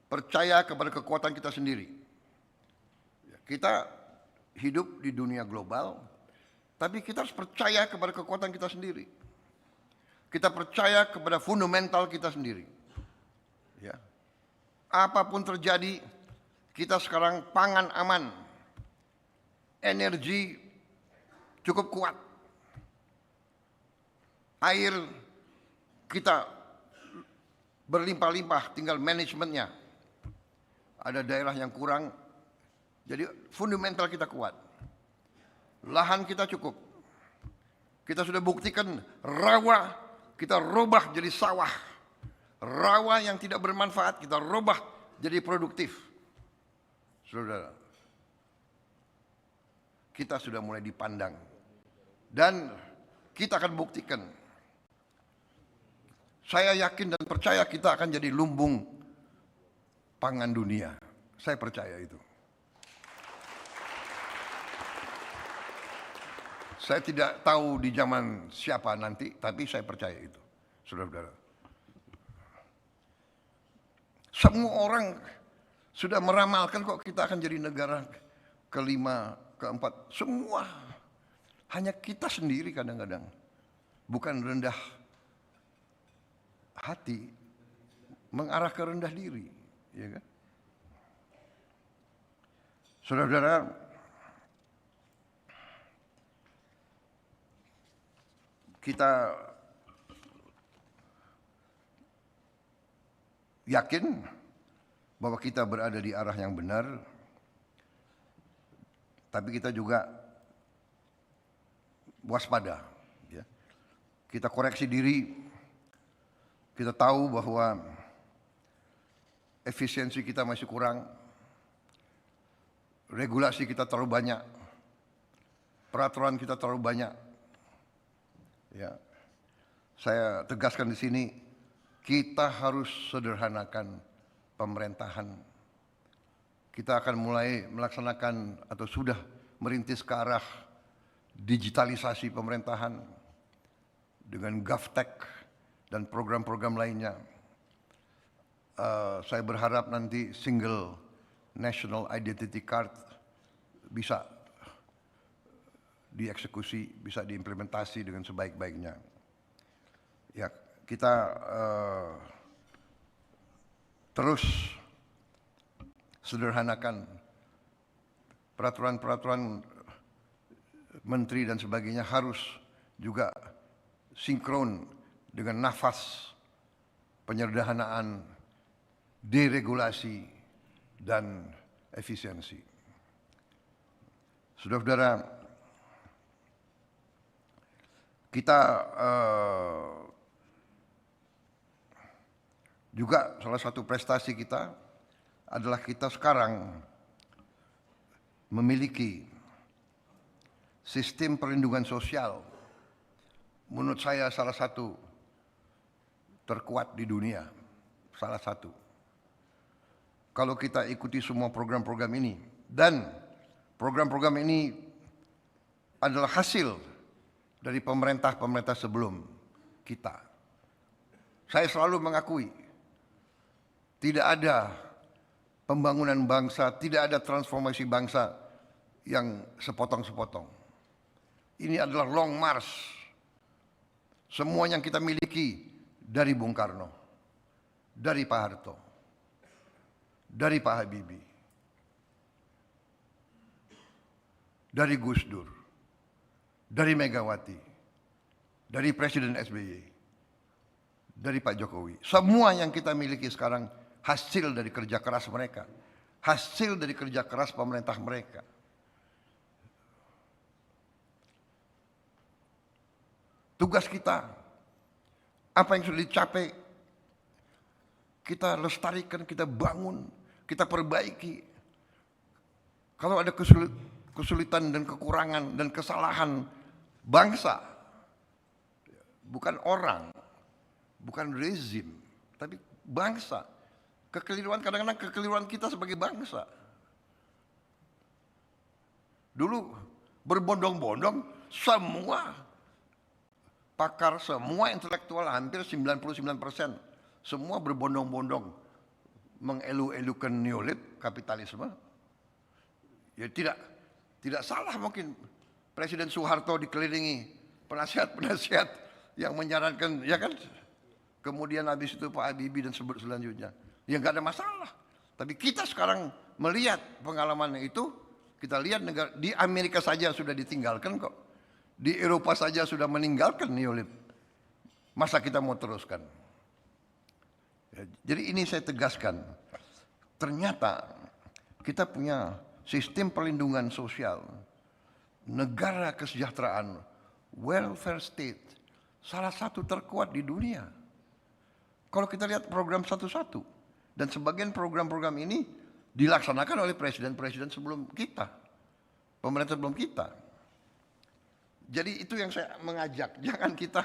Speaker 1: percaya kepada kekuatan kita sendiri. Kita hidup di dunia global, tapi kita harus percaya kepada kekuatan kita sendiri. Kita percaya kepada fundamental kita sendiri. Ya. Apapun terjadi, kita sekarang pangan aman, energi cukup kuat, air kita berlimpah-limpah, tinggal manajemennya. Ada daerah yang kurang, jadi fundamental kita kuat. Lahan kita cukup. Kita sudah buktikan rawa kita rubah jadi sawah. Rawa yang tidak bermanfaat kita rubah jadi produktif. Saudara, kita sudah mulai dipandang. Dan kita akan buktikan. Saya yakin dan percaya kita akan jadi lumbung pangan dunia. Saya percaya itu. Saya tidak tahu di zaman siapa nanti, tapi saya percaya itu, saudara-saudara. Semua orang sudah meramalkan kok kita akan jadi negara kelima, keempat. Semua. Hanya kita sendiri kadang-kadang. Bukan rendah hati, mengarah ke rendah diri. Ya kan? Saudara-saudara, kita yakin bahwa kita berada di arah yang benar, tapi kita juga waspada. Ya. Kita koreksi diri, kita tahu bahwa efisiensi kita masih kurang, regulasi kita terlalu banyak, peraturan kita terlalu banyak. Ya, saya tegaskan di sini, kita harus sederhanakan pemerintahan. Kita akan mulai melaksanakan atau sudah merintis ke arah digitalisasi pemerintahan dengan GovTech dan program-program lainnya. Saya berharap nanti single national identity card bisa dieksekusi, bisa diimplementasi dengan sebaik-baiknya. Ya, kita terus sederhanakan peraturan-peraturan menteri dan sebagainya harus juga sinkron dengan nafas penyederhanaan, deregulasi, dan efisiensi. Saudara-saudara, kita juga salah satu prestasi kita adalah kita sekarang memiliki sistem perlindungan sosial, menurut saya salah satu terkuat di dunia, salah satu. Kalau kita ikuti semua program-program ini, dan program-program ini adalah hasil dari pemerintah-pemerintah sebelum kita. Saya selalu mengakui, tidak ada pembangunan bangsa, tidak ada transformasi bangsa yang sepotong-sepotong. Ini adalah long march. Semua yang kita miliki dari Bung Karno. dari Pak Harto, dari Pak Habibie, dari Gus Dur, dari Megawati, dari Presiden SBY, dari Pak Jokowi. Semua yang kita miliki sekarang hasil dari kerja keras mereka, hasil dari kerja keras pemerintah mereka. Tugas kita, apa yang sudah dicapai, kita lestarikan, kita bangun, kita perbaiki. Kalau ada kesulitan dan kekurangan dan kesalahan bangsa, bukan orang, bukan rezim, tapi bangsa. Kekeliruan, kadang-kadang kekeliruan kita sebagai bangsa. Dulu berbondong-bondong semua pakar, semua intelektual, hampir 99%, semua berbondong-bondong mengelu-elukan neolib, kapitalisme. Ya tidak salah mungkin Presiden Soeharto dikelilingi penasihat-penasihat yang menyarankan, ya kan? Kemudian habis itu Pak Habibie dan selanjutnya. Ya nggak ada masalah. Tapi kita sekarang melihat pengalaman itu, kita lihat negara di Amerika saja sudah ditinggalkan kok. Di Eropa saja sudah meninggalkan neolib. Masa kita mau teruskan? Ya, jadi ini saya tegaskan. Ternyata kita punya sistem perlindungan sosial, negara kesejahteraan, welfare state, salah satu terkuat di dunia. Kalau kita lihat program satu-satu, dan sebagian program-program ini dilaksanakan oleh presiden-presiden sebelum kita, pemerintah sebelum kita. Jadi itu yang saya mengajak, jangan kita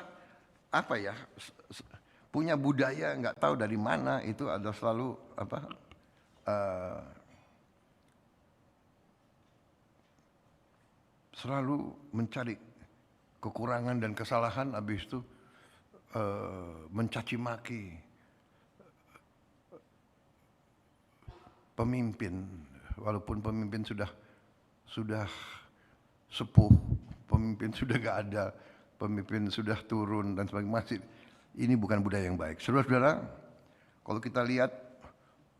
Speaker 1: punya budaya nggak tahu dari mana, itu ada selalu selalu mencari kekurangan dan kesalahan, habis itu mencaci maki pemimpin, walaupun pemimpin sudah sepuh, pemimpin sudah gak ada, pemimpin sudah turun dan sebagainya. Masih, ini bukan budaya yang baik. Saudara-saudara, kalau kita lihat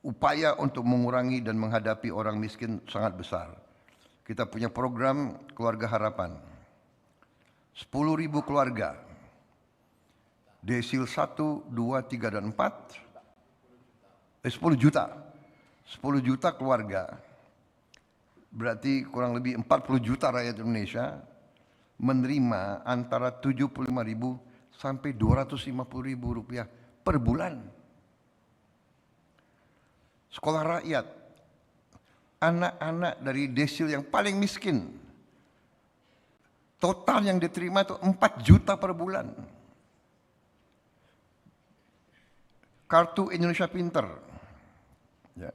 Speaker 1: upaya untuk mengurangi dan menghadapi orang miskin sangat besar. Kita punya program Keluarga Harapan, 10.000 keluarga, desil 1, 2, 3, dan 4, 10 juta, 10 juta keluarga, berarti kurang lebih 40 juta rakyat Indonesia menerima antara 75.000 sampai 250.000 rupiah per bulan. Sekolah rakyat, anak-anak dari desil yang paling miskin, total yang diterima itu 4 juta per bulan. Kartu Indonesia Pinter, ya.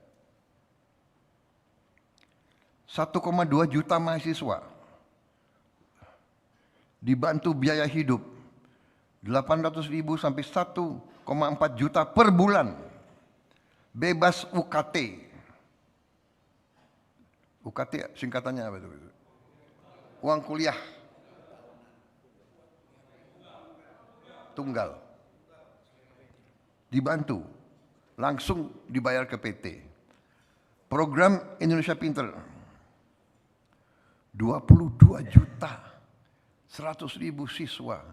Speaker 1: 1,2 juta mahasiswa dibantu biaya hidup 800.000 sampai 1,4 juta per bulan, bebas UKT. UKT singkatannya apa itu? Uang kuliah tunggal, dibantu, langsung dibayar ke PT. Program Indonesia Pinter 22 juta 100.000 siswa,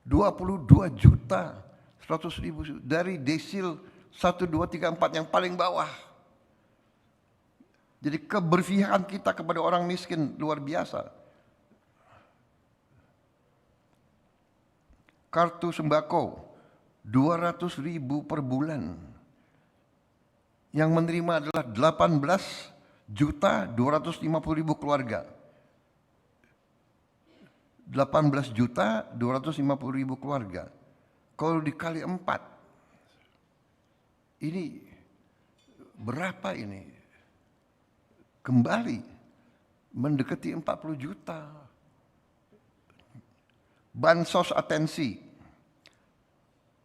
Speaker 1: 22 juta 100.000 dari desil 1, 2, 3, 4 yang paling bawah. Jadi keberpihakan kita kepada orang miskin luar biasa. Kartu sembako 200.000 per bulan. Yang menerima adalah 18 juta 250.000 keluarga. 18 juta 250.000 keluarga. Kalau dikali 4, ini berapa ini? Kembali mendekati 40 juta. Bansos atensi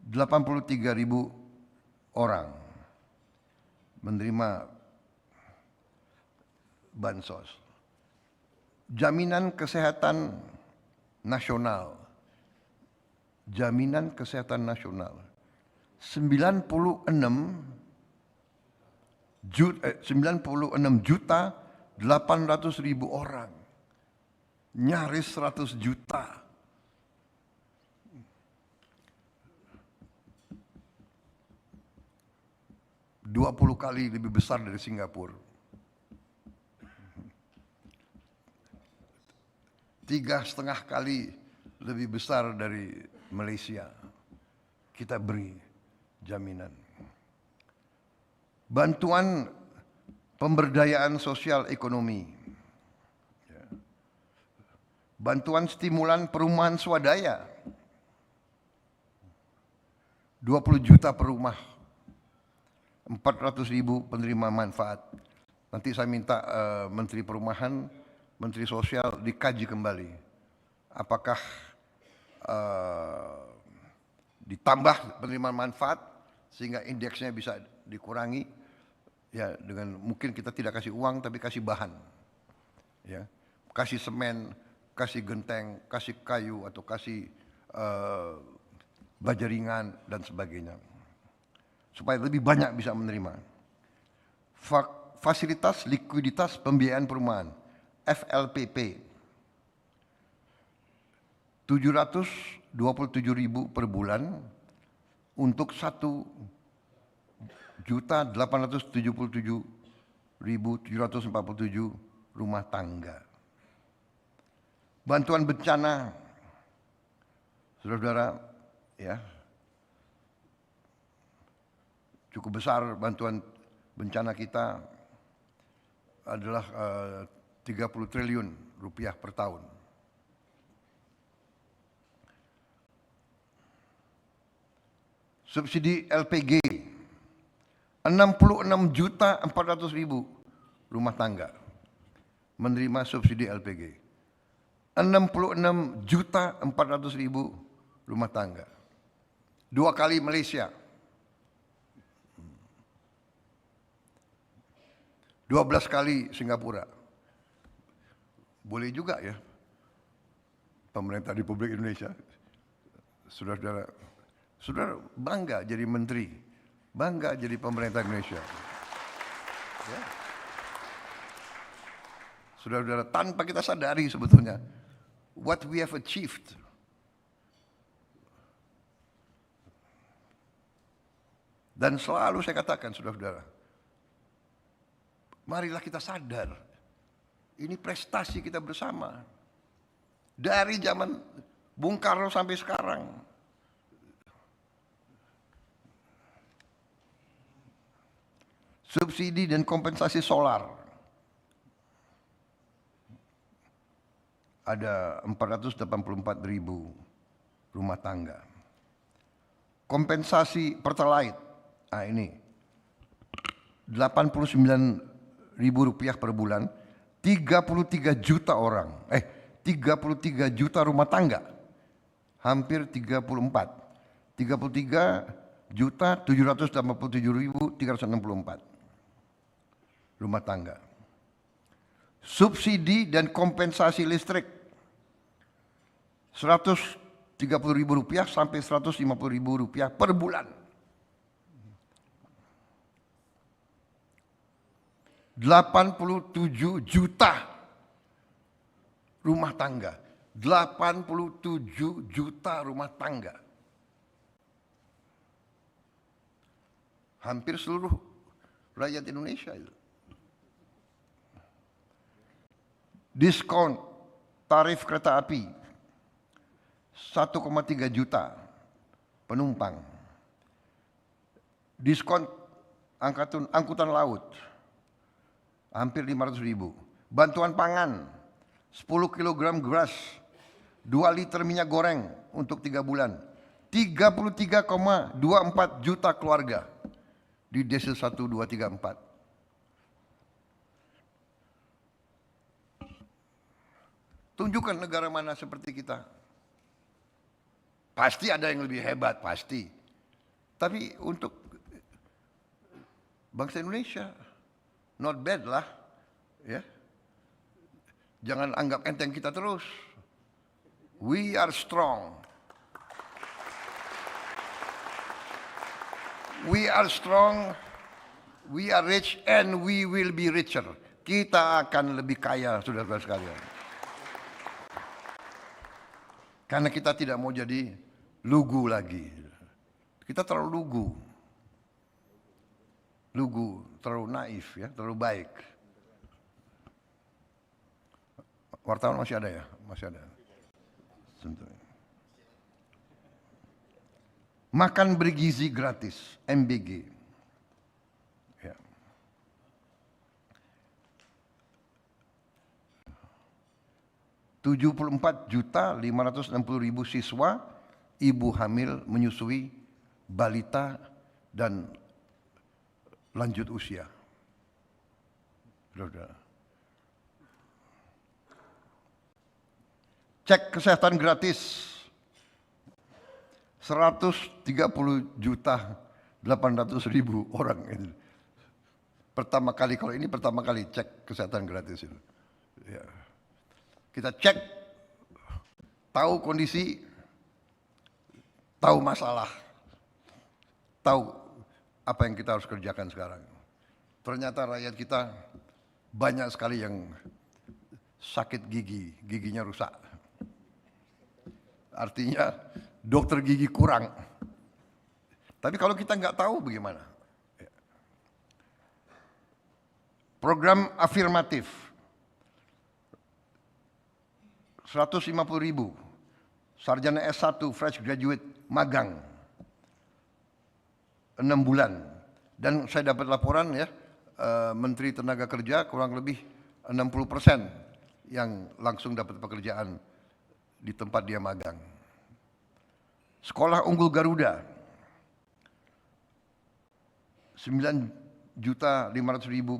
Speaker 1: 83.000 orang menerima bansos. Jaminan kesehatan nasional, jaminan kesehatan nasional 96.800.000 orang, nyaris 100 juta. Dua 20 kali lebih besar dari Singapura. 3,5 kali lebih besar dari Malaysia. Kita beri jaminan. Bantuan pemberdayaan sosial ekonomi. Bantuan stimulan perumahan swadaya. 20 juta per rumah. 400.000 penerima manfaat. Nanti saya minta Menteri Perumahan, Menteri Sosial dikaji kembali. Apakah ditambah penerima manfaat sehingga indeksnya bisa dikurangi, ya dengan mungkin kita tidak kasih uang tapi kasih bahan, ya kasih semen, kasih genteng, kasih kayu atau kasih baja ringan dan sebagainya, supaya lebih banyak bisa menerima. Fasilitas likuiditas pembiayaan perumahan FLPP 727.000 per bulan untuk 1.877.747 rumah tangga. Bantuan bencana, saudara-saudara, ya, cukup besar bantuan bencana kita adalah 30 triliun rupiah per tahun. Subsidi LPG 66.400.000 rumah tangga menerima subsidi LPG. 66.400.000 rumah tangga. 2 kali Malaysia. 12 kali Singapura. Boleh juga ya pemerintah Republik Indonesia. Saudara-saudara, saudara bangga jadi menteri, bangga jadi pemerintah Indonesia. Ya. Saudara-saudara, tanpa kita sadari sebetulnya what we have achieved. Dan selalu saya katakan, saudara-saudara, marilah kita sadar, ini prestasi kita bersama. Dari zaman Bung Karno sampai sekarang. Subsidi dan kompensasi solar. Ada 484.000 rumah tangga. Kompensasi Pertalite, nah ini 89.000 rupiah per bulan, 33 juta orang, 33 juta rumah tangga, hampir 33.787.364 rumah tangga. Subsidi dan kompensasi listrik 130.000 rupiah sampai 150.000 rupiah per bulan. 87 juta rumah tangga. 87 juta rumah tangga. Hampir seluruh rakyat Indonesia itu. Diskon tarif kereta api 1,3 juta penumpang. Diskon angkutan laut hampir 500.000. Bantuan pangan 10 kg beras, 2 liter minyak goreng untuk 3 bulan. 33,24 juta keluarga di desa 1, 2, 3, 4. Tunjukkan negara mana seperti kita. Pasti ada yang lebih hebat, pasti. Tapi untuk bangsa Indonesia, not bad lah. Ya. Jangan anggap enteng kita terus. We are strong. We are strong, we are rich, and we will be richer. Kita akan lebih kaya, saudara-saudara sekalian. Karena kita tidak mau jadi lugu lagi. Kita terlalu lugu, terlalu naif, ya, terlalu baik. Wartawan masih ada ya? Masih ada. Sebentar. Makan bergizi gratis, MBG. Ya. 74.560.000 siswa ibu hamil menyusui balita dan lanjut usia. Saudara. Cek kesehatan gratis 130.800.000 orang ini. Pertama kali, kalau ini pertama kali cek kesehatan gratis itu. Ya. Kita cek, tahu kondisi, tahu masalah, tahu apa yang kita harus kerjakan sekarang. Ternyata rakyat kita banyak sekali yang sakit gigi, giginya rusak. Artinya dokter gigi kurang. Tapi kalau kita nggak tahu bagaimana? Program afirmatif 150.000 sarjana S1 fresh graduate magang 6 bulan. Dan saya dapat laporan ya, Menteri Tenaga Kerja kurang lebih 60% yang langsung dapat pekerjaan di tempat dia magang. Sekolah Unggul Garuda 9.500.000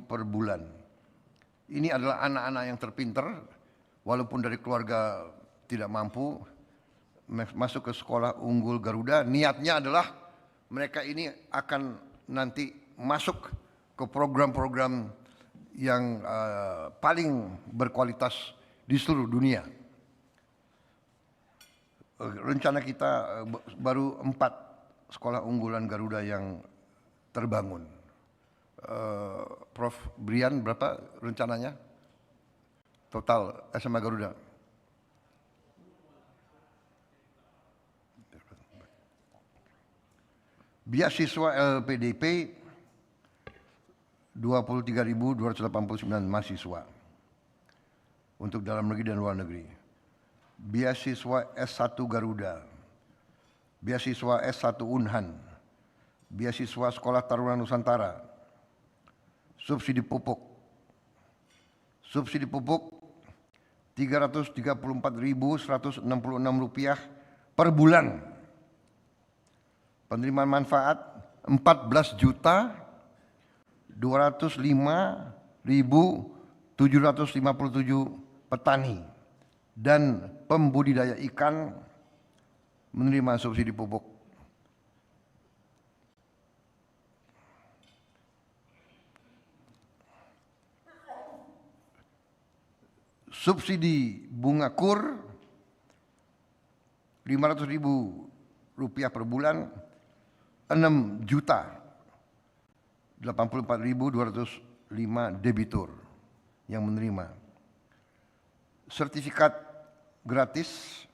Speaker 1: per bulan. Ini adalah anak-anak yang terpinter, walaupun dari keluarga tidak mampu, masuk ke Sekolah Unggul Garuda. Niatnya adalah mereka ini akan nanti masuk ke program-program yang paling berkualitas di seluruh dunia. Rencana kita baru 4 sekolah unggulan Garuda yang terbangun. Prof. Brian, berapa rencananya? Total SMA Garuda. Beasiswa LPDP 23.289 mahasiswa untuk dalam negeri dan luar negeri. Beasiswa S1 Garuda, beasiswa S1 Unhan, beasiswa Sekolah Taruna Nusantara, subsidi pupuk Rp334.166 per bulan. Penerimaan manfaat 14.205.757 petani dan pembudidaya ikan menerima subsidi pupuk. Subsidi bunga kur Rp500.000 per bulan, 6.084.205 debitur yang menerima. Sertifikat gratis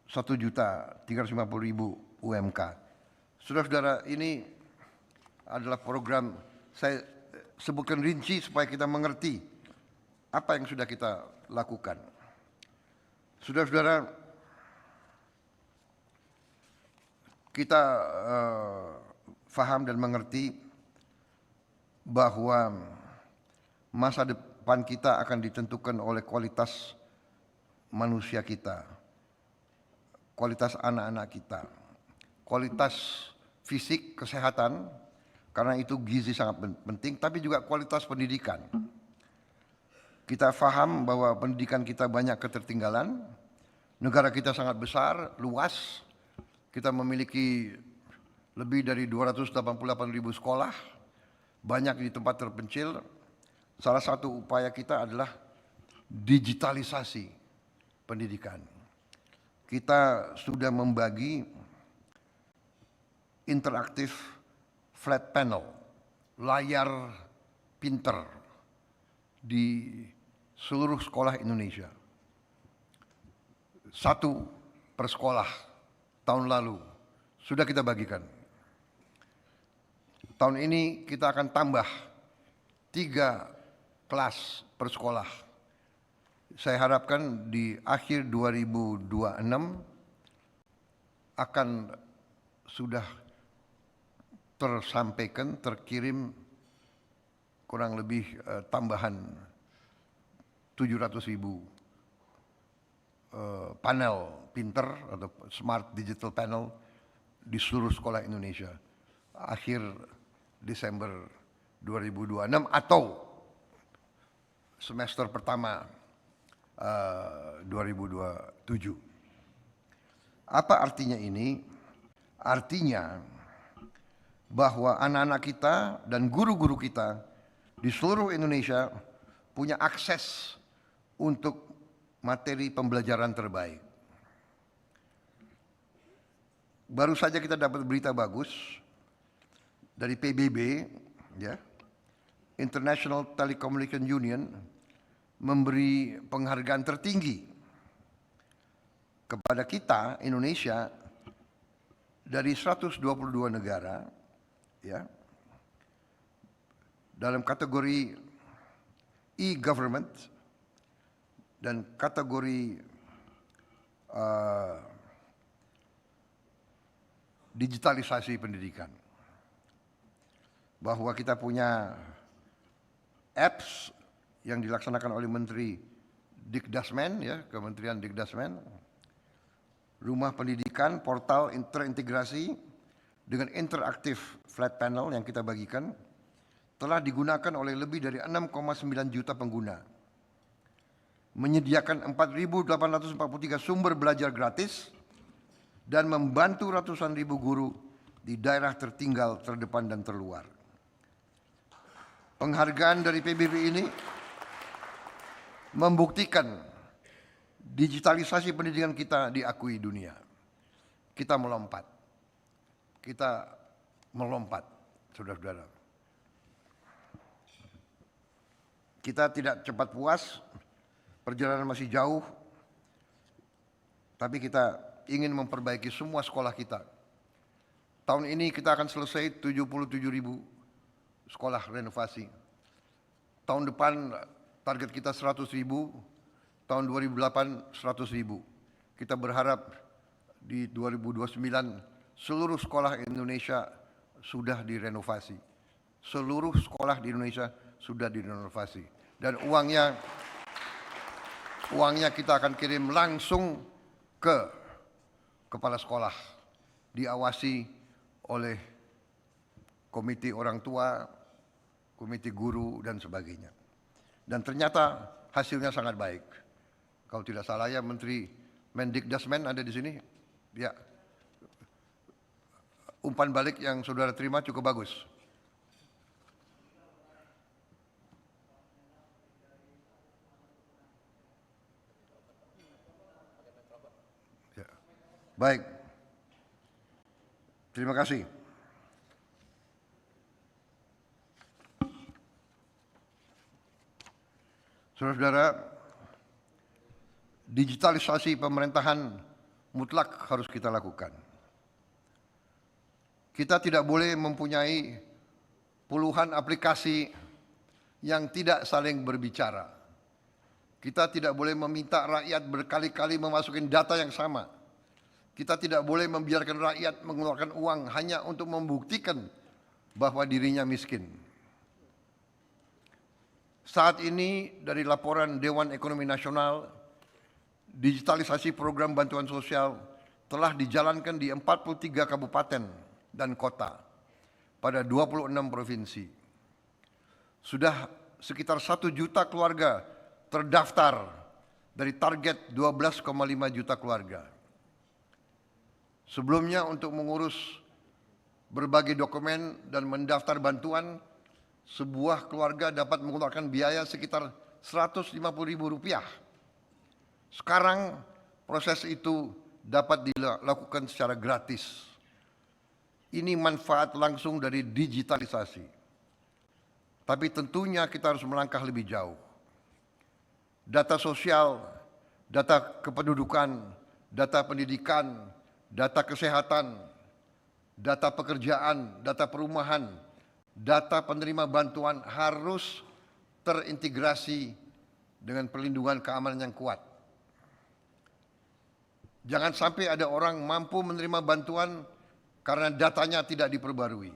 Speaker 1: 1.350.000 UMK. Saudara-saudara, ini adalah program, saya sebutkan rinci supaya kita mengerti apa yang sudah kita lakukan. Saudara-saudara, kita faham dan mengerti bahwa masa depan kita akan ditentukan oleh kualitas manusia kita, kualitas anak-anak kita, kualitas fisik, kesehatan, karena itu gizi sangat penting, tapi juga kualitas pendidikan. Kita faham bahwa pendidikan kita banyak ketertinggalan, negara kita sangat besar, luas, kita memiliki lebih dari 288.000 sekolah, banyak di tempat terpencil. Salah satu upaya kita adalah digitalisasi pendidikan. Kita sudah membagi interaktif flat panel, layar pinter di seluruh sekolah Indonesia. 1 per sekolah tahun lalu sudah kita bagikan. Tahun ini kita akan tambah 3 kelas per sekolah. Saya harapkan di akhir 2026 akan sudah tersampaikan, terkirim kurang lebih tambahan 700.000 panel pinter atau smart digital panel di seluruh sekolah Indonesia akhir Desember 2026 atau semester pertama 2027. Apa artinya ini? Artinya bahwa anak-anak kita dan guru-guru kita di seluruh Indonesia punya akses untuk materi pembelajaran terbaik. Baru saja kita dapat berita bagus dari PBB, ya, International Telecommunication Union, memberi penghargaan tertinggi kepada kita Indonesia dari 122 negara, ya, dalam kategori e-government dan kategori digitalisasi pendidikan. Bahwa kita punya apps yang dilaksanakan oleh Menteri Dikdasmen, ya, Kementerian Dikdasmen, rumah pendidikan, portal terintegrasi dengan interaktif flat panel yang kita bagikan, telah digunakan oleh lebih dari 6,9 juta pengguna. Menyediakan 4.843 sumber belajar gratis dan membantu ratusan ribu guru di daerah tertinggal, terdepan, dan terluar. Penghargaan dari PBB ini membuktikan digitalisasi pendidikan kita diakui dunia. Kita melompat. Kita melompat, saudara-saudara. Kita tidak cepat puas, perjalanan masih jauh, tapi kita ingin memperbaiki semua sekolah kita. Tahun ini kita akan selesai 77.000 sekolah renovasi. Tahun depan target kita 100.000, tahun 2008 100.000. Kita berharap di 2029 seluruh sekolah Indonesia sudah direnovasi. Seluruh sekolah di Indonesia sudah direnovasi. Dan uangnya kita akan kirim langsung ke kepala sekolah, diawasi oleh komite orang tua, komite guru, dan sebagainya. Dan ternyata hasilnya sangat baik. Kalau tidak salah ya, Menteri Mendikdasmen ada di sini. Ya, umpan balik yang saudara terima cukup bagus. Ya. Baik. Terima kasih. Saudara-saudara, digitalisasi pemerintahan mutlak harus kita lakukan. Kita tidak boleh mempunyai puluhan aplikasi yang tidak saling berbicara. Kita tidak boleh meminta rakyat berkali-kali memasukkan data yang sama. Kita tidak boleh membiarkan rakyat mengeluarkan uang hanya untuk membuktikan bahwa dirinya miskin. Saat ini dari laporan Dewan Ekonomi Nasional, digitalisasi program bantuan sosial telah dijalankan di 43 kabupaten dan kota pada 26 provinsi. Sudah sekitar 1 juta keluarga terdaftar dari target 12,5 juta keluarga. Sebelumnya untuk mengurus berbagai dokumen dan mendaftar bantuan, sebuah keluarga dapat mengeluarkan biaya sekitar Rp150.000. Sekarang proses itu dapat dilakukan secara gratis. Ini manfaat langsung dari digitalisasi. Tapi tentunya kita harus melangkah lebih jauh. Data sosial, data kependudukan, data pendidikan, data kesehatan, data pekerjaan, data perumahan, data penerima bantuan harus terintegrasi dengan perlindungan keamanan yang kuat. Jangan sampai ada orang mampu menerima bantuan karena datanya tidak diperbarui.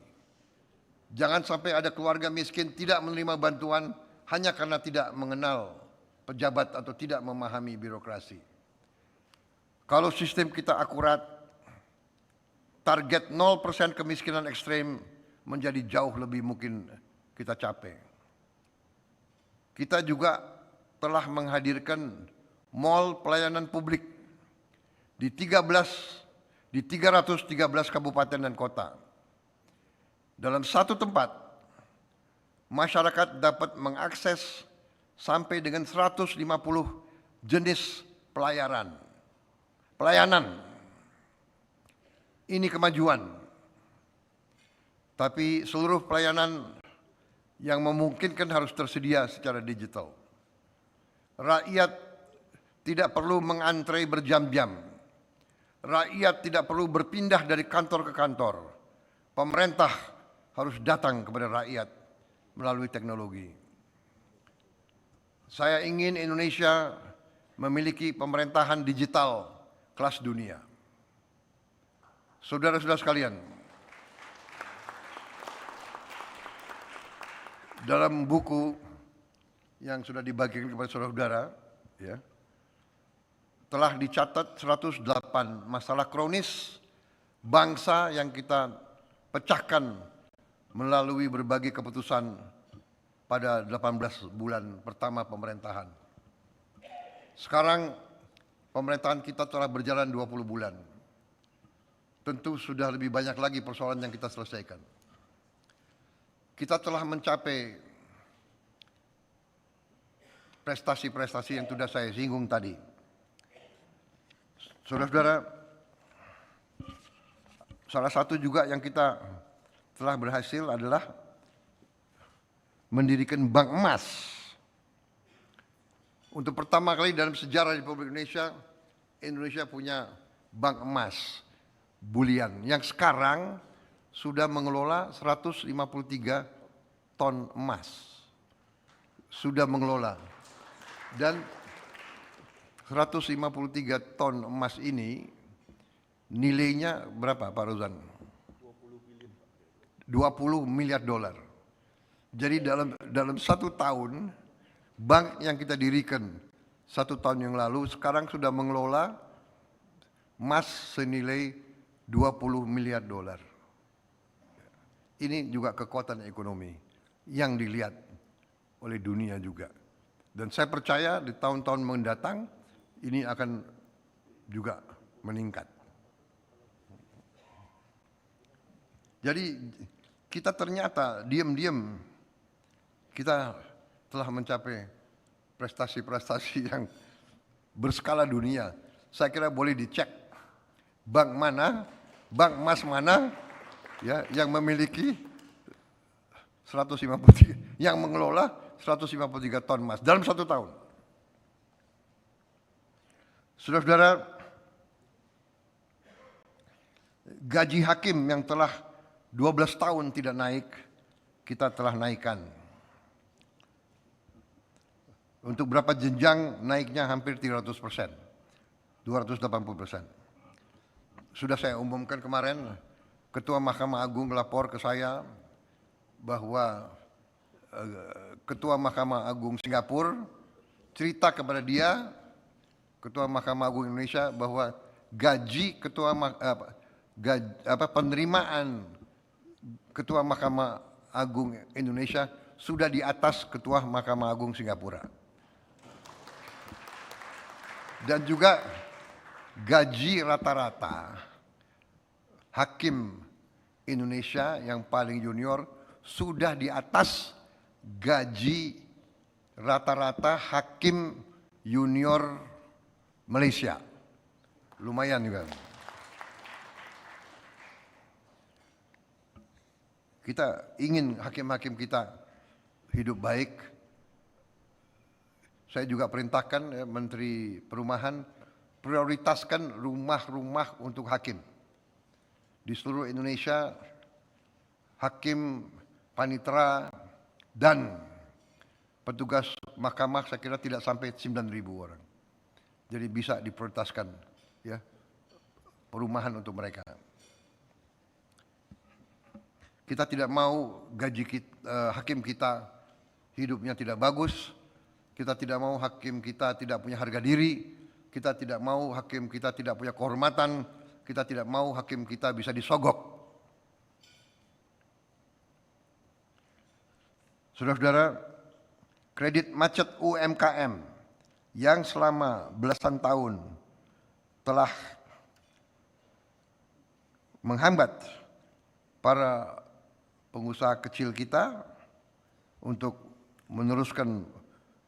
Speaker 1: Jangan sampai ada keluarga miskin tidak menerima bantuan hanya karena tidak mengenal pejabat atau tidak memahami birokrasi. Kalau sistem kita akurat, target 0% kemiskinan ekstrem menjadi jauh lebih mungkin kita capai. Kita juga telah menghadirkan mall pelayanan publik di 313 kabupaten dan kota. Dalam satu tempat, masyarakat dapat mengakses sampai dengan 150 jenis pelayanan. Ini kemajuan. Tapi seluruh pelayanan yang memungkinkan harus tersedia secara digital. Rakyat tidak perlu mengantre berjam-jam. Rakyat tidak perlu berpindah dari kantor ke kantor. Pemerintah harus datang kepada rakyat melalui teknologi. Saya ingin Indonesia memiliki pemerintahan digital kelas dunia. Saudara-saudara sekalian, dalam buku yang sudah dibagikan kepada saudara-saudara, ya, telah dicatat 108 masalah kronis bangsa yang kita pecahkan melalui berbagai keputusan pada 18 bulan pertama pemerintahan. Sekarang pemerintahan kita telah berjalan 20 bulan. Tentu sudah lebih banyak lagi persoalan yang kita selesaikan. Kita telah mencapai prestasi-prestasi yang sudah saya singgung tadi. Saudara-saudara, salah satu juga yang kita telah berhasil adalah mendirikan bank emas. Untuk pertama kali dalam sejarah Republik Indonesia, Indonesia punya bank emas bulian yang sekarang sudah mengelola 153 ton emas. Sudah mengelola. Dan 153 ton emas ini nilainya berapa Pak Rozan? 20 miliar dolar. Jadi dalam satu tahun, bank yang kita dirikan 1 tahun yang lalu sekarang sudah mengelola emas senilai 20 miliar dolar. Ini juga kekuatan ekonomi yang dilihat oleh dunia juga. Dan saya percaya di tahun-tahun mendatang ini akan juga meningkat. Jadi kita ternyata diam-diam kita telah mencapai prestasi-prestasi yang berskala dunia. Saya kira boleh dicek bank mana, bank emas mana ya yang memiliki 153, yang mengelola 153 ton emas dalam 1 tahun. Saudara-saudara, gaji hakim yang telah 12 tahun tidak naik, kita telah naikkan. Untuk berapa jenjang naiknya hampir 300%, 280%. Sudah saya umumkan kemarin, Ketua Mahkamah Agung melapor ke saya bahwa Ketua Mahkamah Agung Singapura cerita kepada dia, Ketua Mahkamah Agung Indonesia, bahwa gaji penerimaan Ketua Mahkamah Agung Indonesia sudah di atas Ketua Mahkamah Agung Singapura. Dan juga gaji rata-rata hakim Indonesia yang paling junior sudah di atas gaji rata-rata hakim junior Malaysia. Lumayan juga. Kita ingin hakim-hakim kita hidup baik. Saya juga perintahkan Menteri Perumahan prioritaskan rumah-rumah untuk hakim. Di seluruh Indonesia, hakim, panitera, dan petugas mahkamah saya kira tidak sampai 9.000 orang. Jadi bisa diprioritaskan ya perumahan untuk mereka. Kita tidak mau gaji hakim kita hidupnya tidak bagus. Kita tidak mau hakim kita tidak punya harga diri. Kita tidak mau hakim kita tidak punya kehormatan. Kita tidak mau hakim kita bisa disogok. Saudara-saudara, kredit macet UMKM yang selama belasan tahun telah menghambat para pengusaha kecil kita untuk meneruskan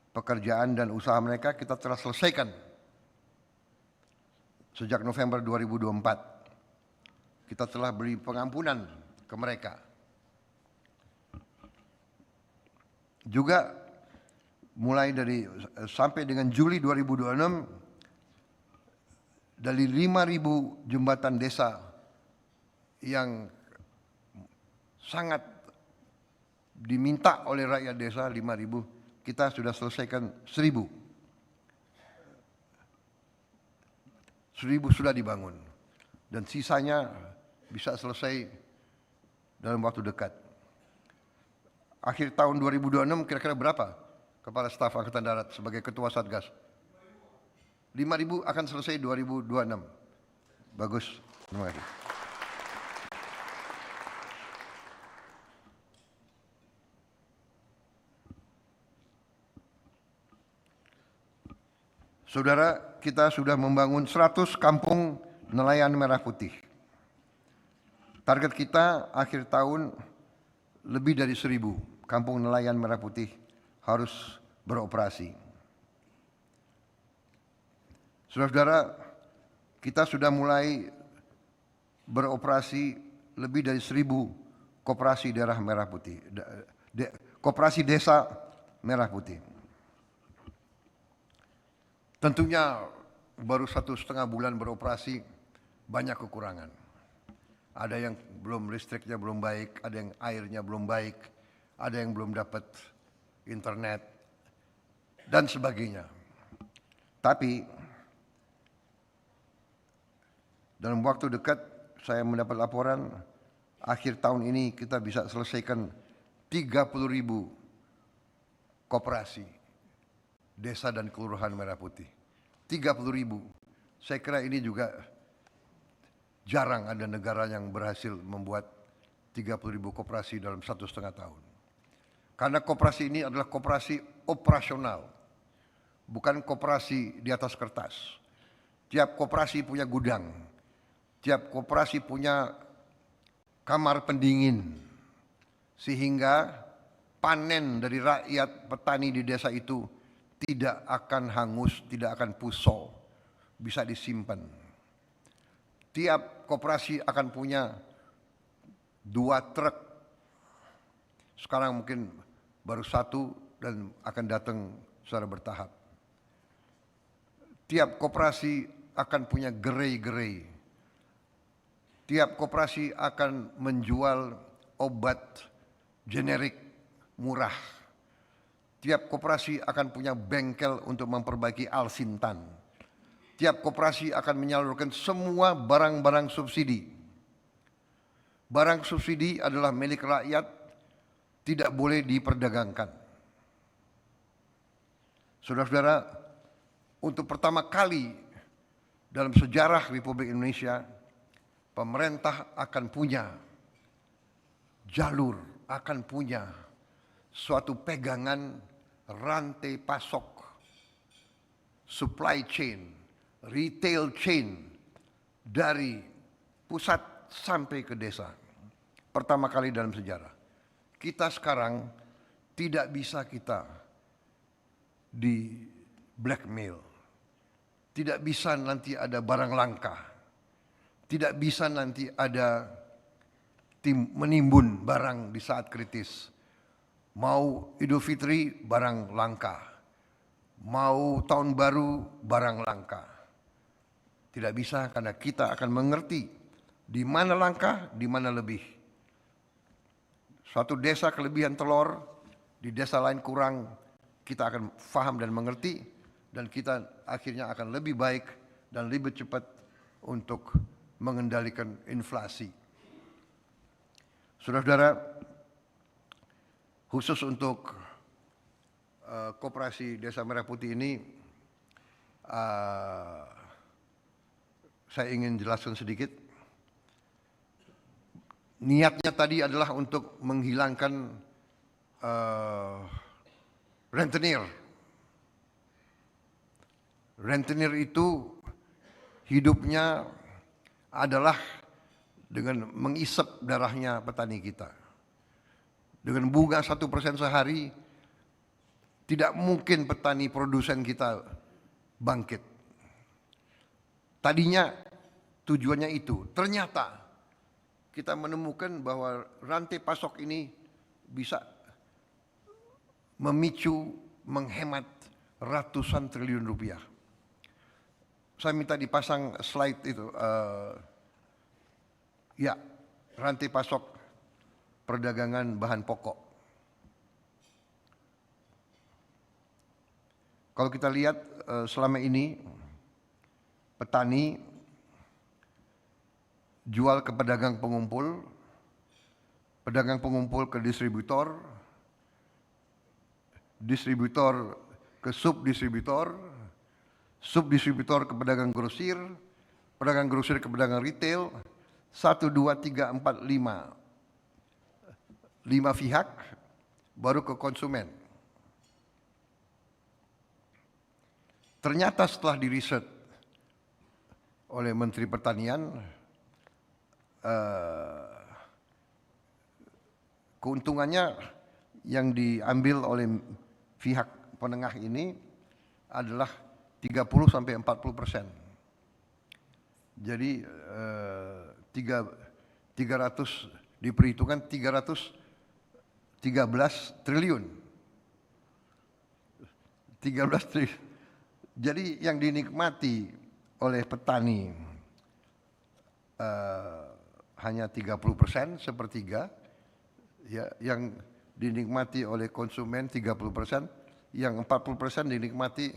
Speaker 1: pekerjaan dan usaha mereka, kita telah selesaikan sejak November 2024. Kita telah beri pengampunan ke mereka. Juga mulai dari sampai dengan Juli 2026 dari 5.000 jembatan desa yang sangat diminta oleh rakyat desa 5.000, kita sudah selesaikan 1.000. 1.000 sudah dibangun dan sisanya bisa selesai dalam waktu dekat. Akhir tahun 2026 kira-kira berapa Kepala Staf Angkatan Darat sebagai Ketua Satgas? 5.000 akan selesai 2026. Bagus, terima kasih. Saudara, kita sudah membangun 100 kampung nelayan merah putih. Target kita akhir tahun lebih dari 1.000 kampung nelayan merah putih harus beroperasi. Saudara-saudara, kita sudah mulai beroperasi lebih dari 1.000 koperasi daerah merah putih, koperasi desa merah putih. Tentunya baru 1,5 bulan beroperasi, banyak kekurangan. Ada yang belum listriknya belum baik, ada yang airnya belum baik, ada yang belum dapat internet, dan sebagainya. Tapi dalam waktu dekat saya mendapat laporan akhir tahun ini kita bisa selesaikan 30.000 koperasi desa dan kelurahan merah putih. 30.000. Saya kira ini juga jarang ada negara yang berhasil membuat 30.000 koperasi dalam 1,5 tahun. Karena koperasi ini adalah koperasi operasional, bukan koperasi di atas kertas. Tiap koperasi punya gudang, tiap koperasi punya kamar pendingin, sehingga panen dari rakyat petani di desa itu tidak akan hangus, tidak akan puso, bisa disimpan. Tiap koperasi akan punya 2 truk. Sekarang mungkin baru 1 dan akan datang secara bertahap. Tiap koperasi akan punya gerai-gerai. Tiap koperasi akan menjual obat generik murah. Tiap koperasi akan punya bengkel untuk memperbaiki alsintan. Tiap koperasi akan menyalurkan semua barang-barang subsidi. Barang subsidi adalah milik rakyat, tidak boleh diperdagangkan. Saudara-saudara, untuk pertama kali dalam sejarah Republik Indonesia, pemerintah akan punya jalur, akan punya suatu pegangan rantai pasok, supply chain, retail chain dari pusat sampai ke desa. Pertama kali dalam sejarah. Kita sekarang tidak bisa kita di blackmail. Tidak bisa nanti ada barang langka. Tidak bisa nanti ada menimbun barang di saat kritis. Mau Idul Fitri barang langka, mau tahun baru barang langka. Tidak bisa karena kita akan mengerti di mana langka, di mana lebih. Suatu desa kelebihan telur, di desa lain kurang, kita akan paham dan mengerti, dan kita akhirnya akan lebih baik dan lebih cepat untuk mengendalikan inflasi. Saudara-saudara, khusus untuk Koperasi Desa Merah Putih ini, saya ingin jelaskan sedikit. Niatnya tadi adalah untuk menghilangkan rentenir. Rentenir itu hidupnya adalah dengan mengisap darahnya petani kita. Dengan bunga 1% sehari, tidak mungkin petani produsen kita bangkit. Tadinya tujuannya itu, ternyata kita menemukan bahwa rantai pasok ini bisa memicu, menghemat ratusan triliun rupiah. Saya minta dipasang slide itu, ya, rantai pasok perdagangan bahan pokok. Kalau kita lihat selama ini petani jual ke pedagang pengumpul ke distributor, distributor ke subdistributor, subdistributor ke pedagang grosir ke pedagang retail, 1, 2, 3, 4, 5 pihak, baru ke konsumen. Ternyata setelah diriset oleh Menteri Pertanian, keuntungannya yang diambil oleh pihak penengah ini adalah 30-40%. Jadi 300 diperhitungkan 313 triliun. 13 triliun. Jadi yang dinikmati oleh petani hanya 30%, sepertiga. Ya, yang dinikmati oleh konsumen 30%, yang 40% dinikmati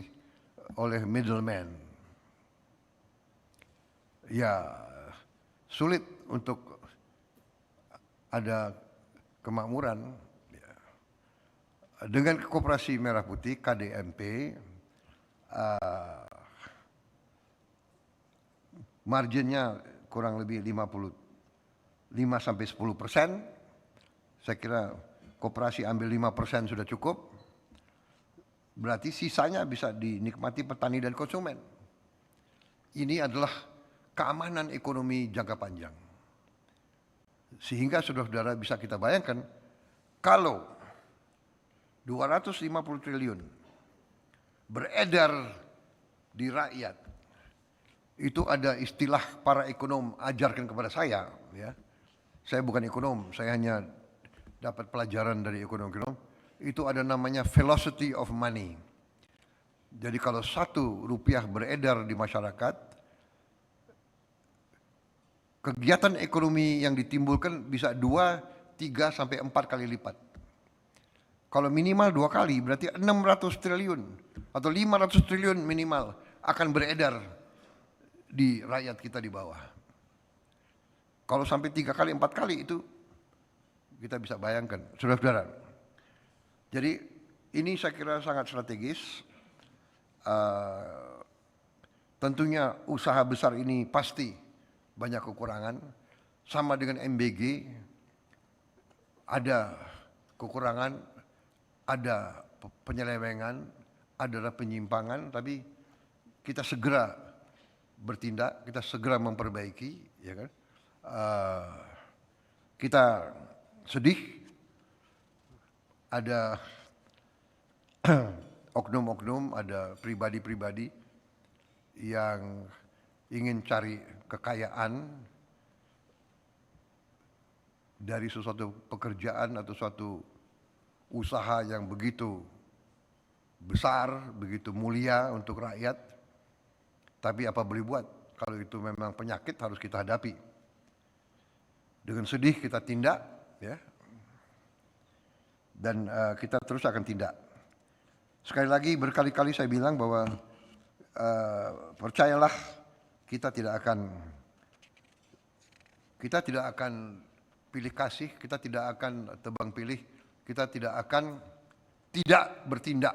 Speaker 1: oleh middleman. Ya, sulit untuk ada kemakmuran. Dengan Koperasi Merah Putih KDMP, marginnya kurang lebih 5-10%. Saya kira koperasi ambil 5% sudah cukup. Berarti sisanya bisa dinikmati petani dan konsumen. Ini adalah keamanan ekonomi jangka panjang. Sehingga saudara-saudara bisa kita bayangkan, kalau 250 triliun beredar di rakyat, itu ada istilah para ekonom ajarkan kepada saya. Ya. Saya bukan ekonom, saya hanya dapat pelajaran dari ekonom-ekonom. Itu ada namanya velocity of money. Jadi kalau 1 rupiah beredar di masyarakat, kegiatan ekonomi yang ditimbulkan bisa 2, 3, sampai 4 kali lipat. Kalau minimal 2 kali berarti 600 triliun atau 500 triliun minimal akan beredar di rakyat kita di bawah. Kalau sampai 3 kali, 4 kali itu kita bisa bayangkan, saudara-saudara. Jadi ini saya kira sangat strategis. Tentunya usaha besar ini pasti banyak kekurangan. Sama dengan MBG, ada kekurangan, ada penyelewengan, ada penyimpangan, tapi kita segera bertindak, kita segera memperbaiki, ya kan? Kita sedih ada oknum-oknum, ada pribadi-pribadi yang ingin cari kekayaan dari sesuatu pekerjaan atau suatu usaha yang begitu besar, begitu mulia untuk rakyat. Tapi apa boleh buat, kalau itu memang penyakit harus kita hadapi. Dengan sedih kita tindak, ya, dan kita terus akan tindak. Sekali lagi berkali-kali saya bilang bahwa percayalah kita tidak akan pilih kasih, kita tidak akan tebang pilih, kita tidak akan tidak bertindak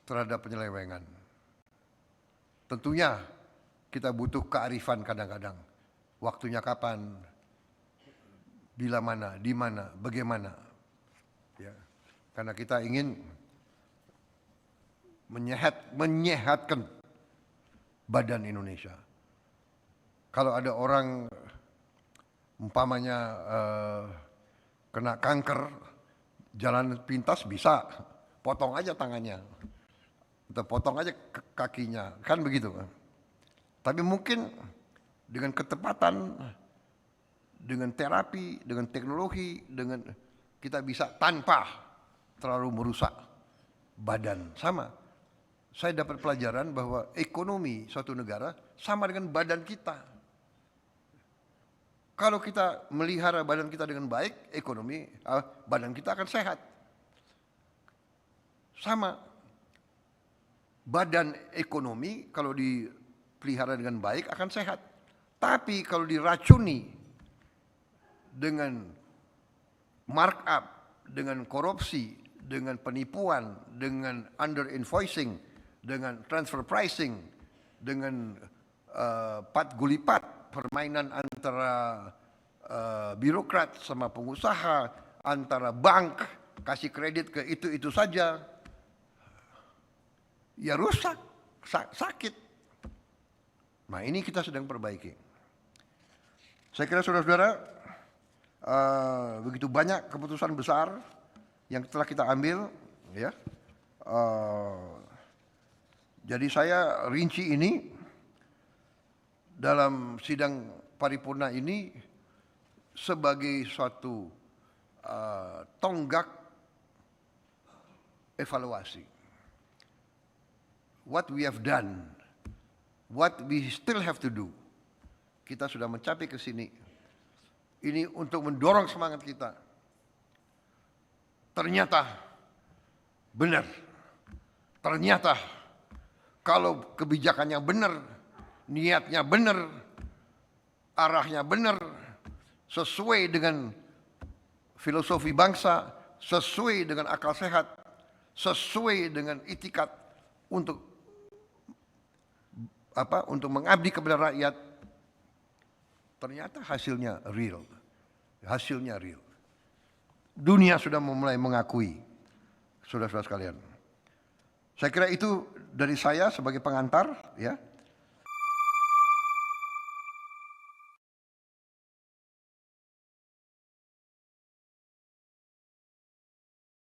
Speaker 1: terhadap penyelewengan. Tentunya kita butuh kearifan kadang-kadang. Waktunya kapan, bila mana, di mana, bagaimana. Ya. Karena kita ingin menyehatkan badan Indonesia. Kalau ada orang umpamanya kena kanker, jalan pintas bisa, potong aja tangannya, atau potong aja kakinya, kan begitu. Tapi mungkin dengan ketepatan, dengan terapi, dengan teknologi, dengan kita bisa tanpa terlalu merusak badan. Sama, saya dapat pelajaran bahwa ekonomi suatu negara sama dengan badan kita. Kalau kita melihara badan kita dengan baik, ekonomi badan kita akan sehat. Sama, badan ekonomi kalau dipelihara dengan baik akan sehat. Tapi kalau diracuni dengan markup, dengan korupsi, dengan penipuan, dengan under invoicing, dengan transfer pricing, dengan pat gulipat, permainan antara birokrat sama pengusaha, antara bank kasih kredit ke itu saja, ya rusak, sakit. Nah, ini kita sedang perbaiki. Saya kira saudara-saudara, begitu banyak keputusan besar yang telah kita ambil, ya. Jadi saya rinci ini dalam sidang paripurna ini sebagai suatu tonggak evaluasi. What we have done, what we still have to do. Kita sudah mencapai ke sini. Ini untuk mendorong semangat kita. Ternyata benar. Ternyata kalau kebijakannya benar, niatnya benar, arahnya benar, sesuai dengan filosofi bangsa, sesuai dengan akal sehat, sesuai dengan itikat untuk mengabdi kepada rakyat, ternyata hasilnya real. Hasilnya real. Dunia sudah mulai mengakui, saudara-saudara sekalian. Saya kira itu dari saya sebagai pengantar, ya.